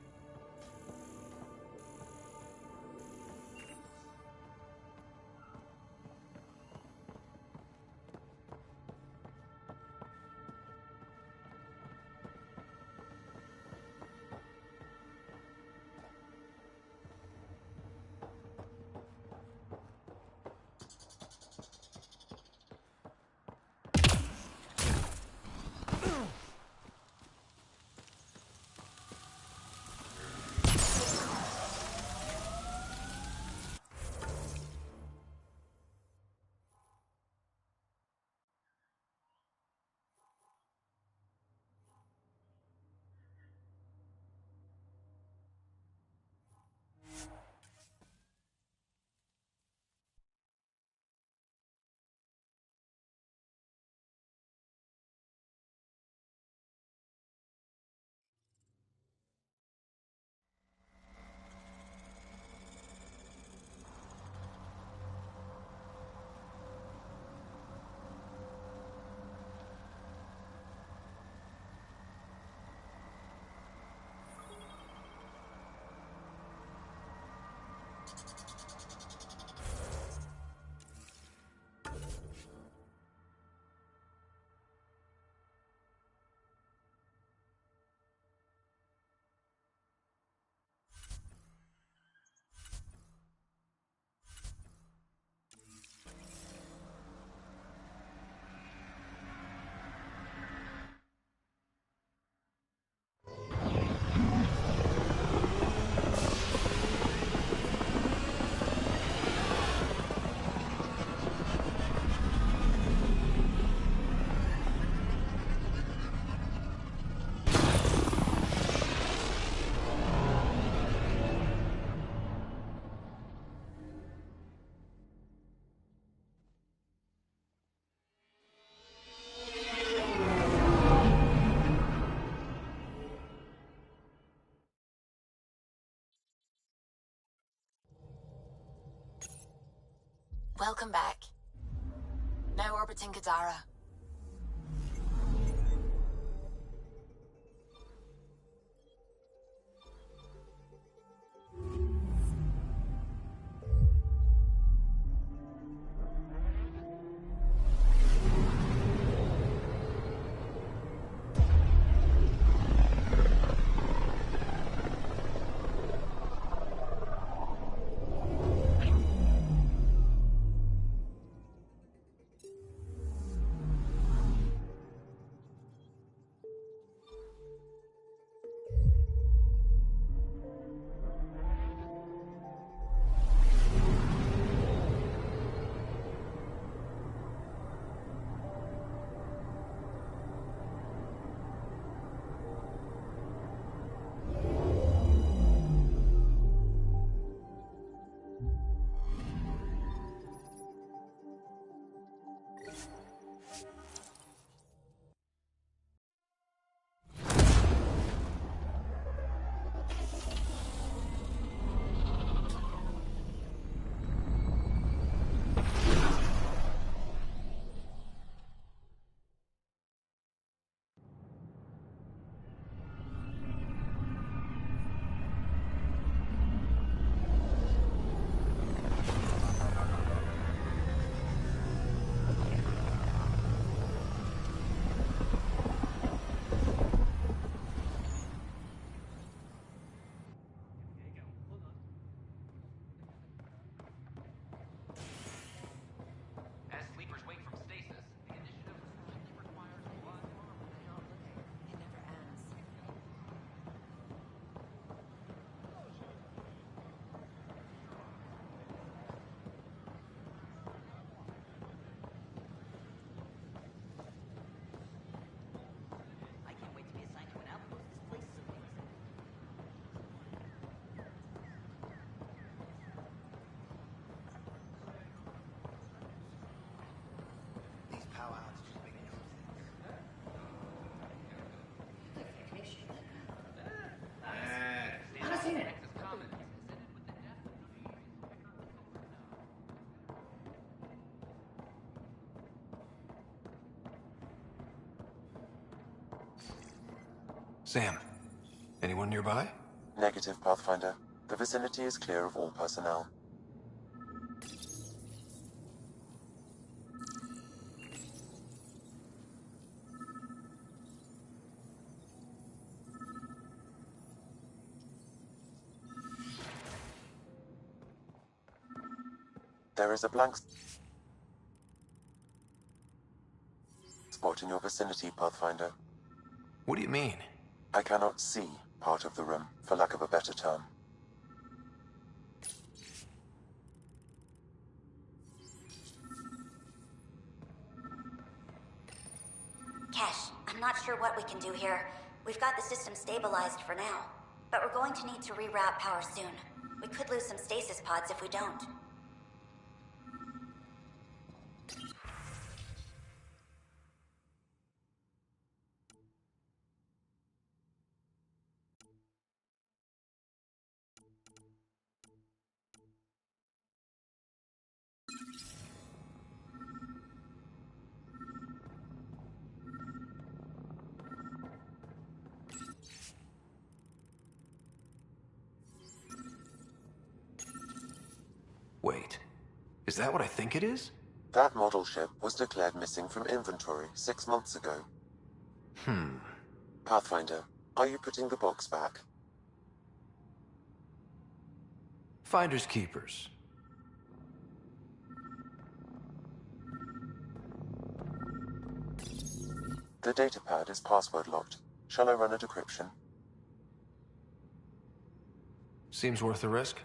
Welcome back. Now orbiting Kadara. Sam, anyone nearby? Negative, Pathfinder. The vicinity is clear of all personnel. There is a blank spot in your vicinity, Pathfinder. What do you mean? I cannot see part of the room, for lack of a better term. Kesh, I'm not sure what we can do here. We've got the system stabilized for now, but we're going to need to reroute power soon. We could lose some stasis pods if we don't. Wait, is that what I think it is? That model ship was declared missing from inventory 6 months ago. Pathfinder, are you putting the box back? Finders keepers. The datapad is password locked. Shall I run a decryption? Seems worth the risk.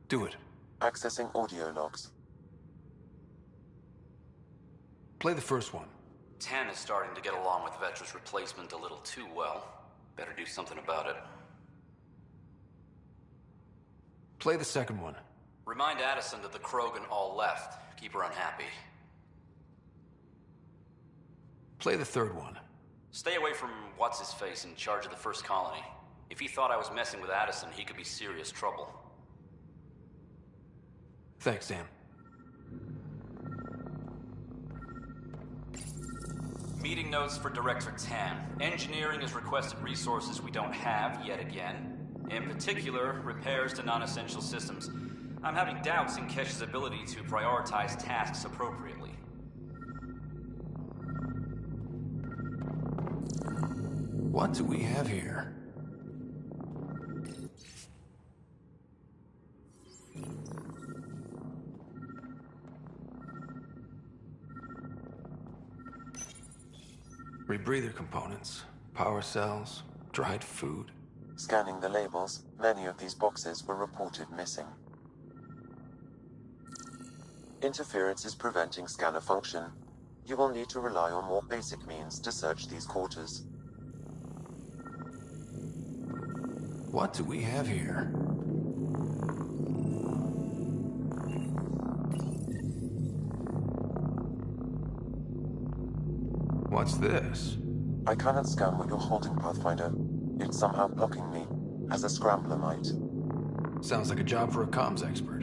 Do it. Accessing audio logs. Play the first one. 10 is starting to get along with Vetra's replacement a little too well. Better do something about it. Play the second one. Remind Addison that the Krogan all left. Keep her unhappy. Play the third one. Stay away from what's-his-face in charge of the first colony. If he thought I was messing with Addison, he could be serious trouble. Thanks, Sam. Taking notes for Director Tan. Engineering has requested resources we don't have yet again. In particular, repairs to non-essential systems. I'm having doubts in Kesh's ability to prioritize tasks appropriately. What do we have here? Rebreather components, power cells, dried food. Scanning the labels, many of these boxes were reported missing. Interference is preventing scanner function. You will need to rely on more basic means to search these quarters. What do we have here? What's this? I cannot scan what you're holding, Pathfinder. It's somehow blocking me, as a scrambler might. Sounds like a job for a comms expert.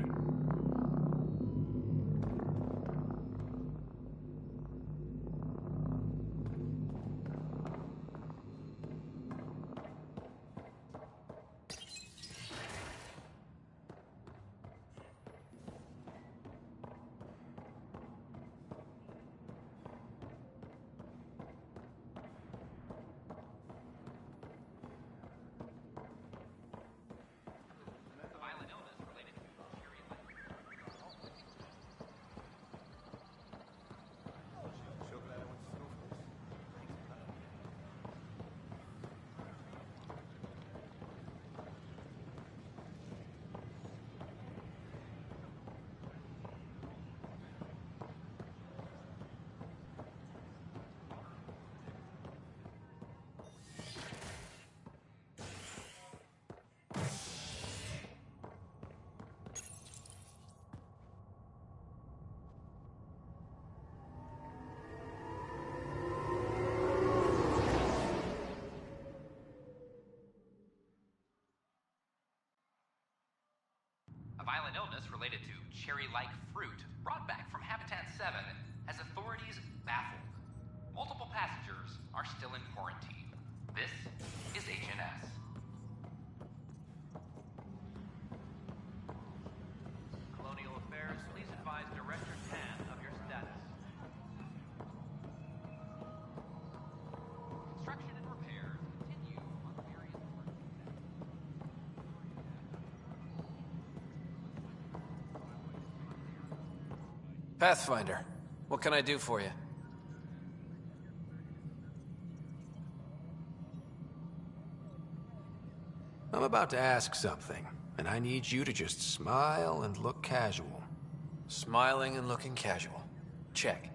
A violent illness related to cherry-like fruit brought back from Habitat 7 has authorities baffled. Multiple passengers are still in quarantine. This is HNS. Colonial Affairs, please advise Director Tan of your status. Construction and repairs continue on various work. Pathfinder, what can I do for you? I'm about to ask something, and I need you to just smile and look casual. Smiling and looking casual. Check.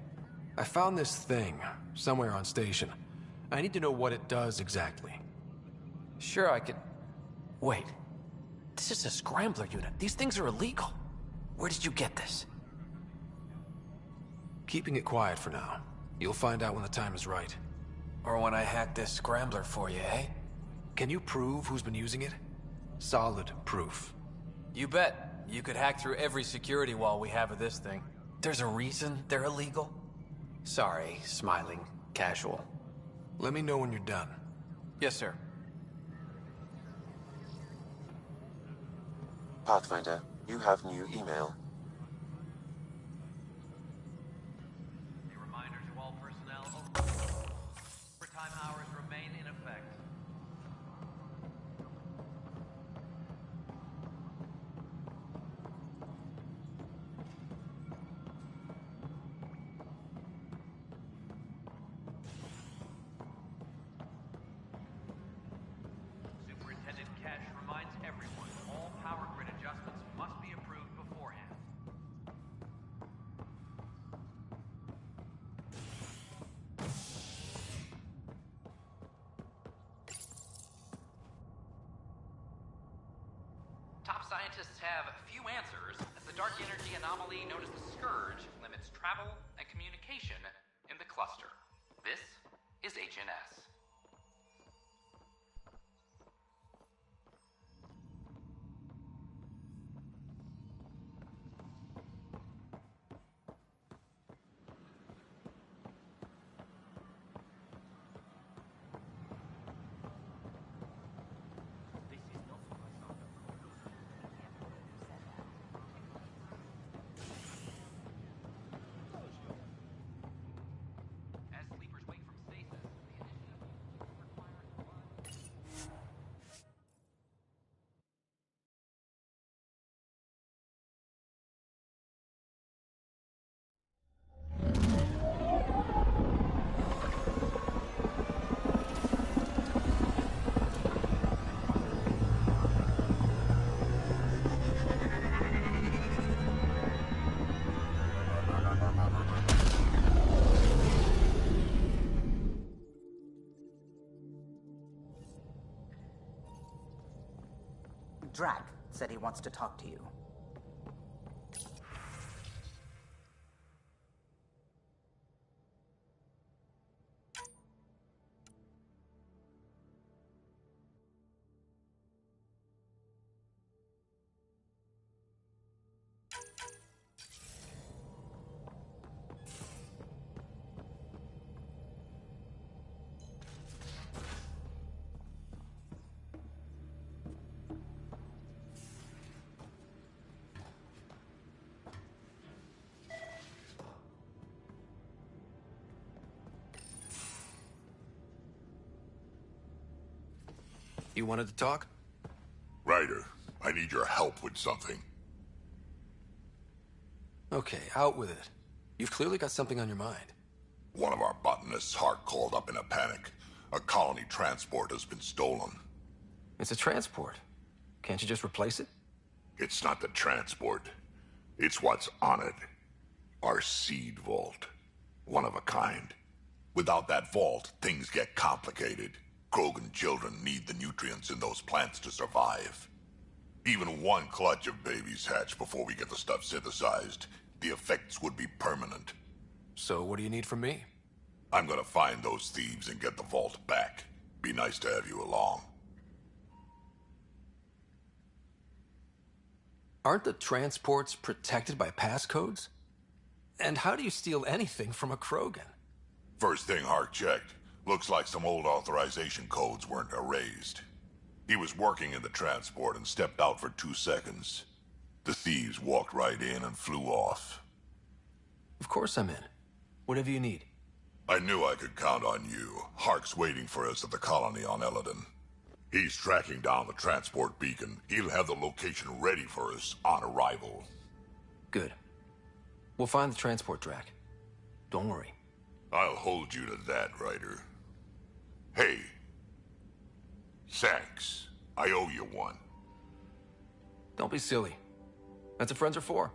I found this thing somewhere on station. I need to know what it does exactly. Sure, I could... Wait. This is a scrambler unit. These things are illegal. Where did you get this? Keeping it quiet for now. You'll find out when the time is right. Or when I hack this scrambler for you, eh? Can you prove who's been using it? Solid proof. You bet. You could hack through every security wall we have of this thing. There's a reason they're illegal? Sorry, smiling casual. Let me know when you're done. Yes, sir. Pathfinder, you have new email. A reminder to all personnel, overtime hours remain in effect. Superintendent Cash reminds everyone all power grid adjustments must be approved beforehand. Top scientists have few answers, as the dark energy anomaly known as the Scourge limits travel and communication in the cluster. This is HNS. Drac said he wants to talk to you. You wanted to talk? Ryder, I need your help with something. Okay, out with it. You've clearly got something on your mind. One of our botanists, Hart, called up in a panic. A colony transport has been stolen. It's a transport. Can't you just replace it? It's not the transport. It's what's on it. Our seed vault. One of a kind. Without that vault, things get complicated. Krogan children need the nutrients in those plants to survive. Even one clutch of babies hatch before we get the stuff synthesized. The effects would be permanent. So what do you need from me? I'm gonna find those thieves and get the vault back. Be nice to have you along. Aren't the transports protected by passcodes? And how do you steal anything from a Krogan? First thing Hart checked. Looks like some old authorization codes weren't erased. He was working in the transport and stepped out for 2 seconds. The thieves walked right in and flew off. Of course I'm in. Whatever you need. I knew I could count on you. Hark's waiting for us at the colony on Eladon. He's tracking down the transport beacon. He'll have the location ready for us on arrival. Good. We'll find the transport, Drac. Don't worry. I'll hold you to that, Ryder. Hey. Thanks. I owe you one. Don't be silly. That's what friends are for.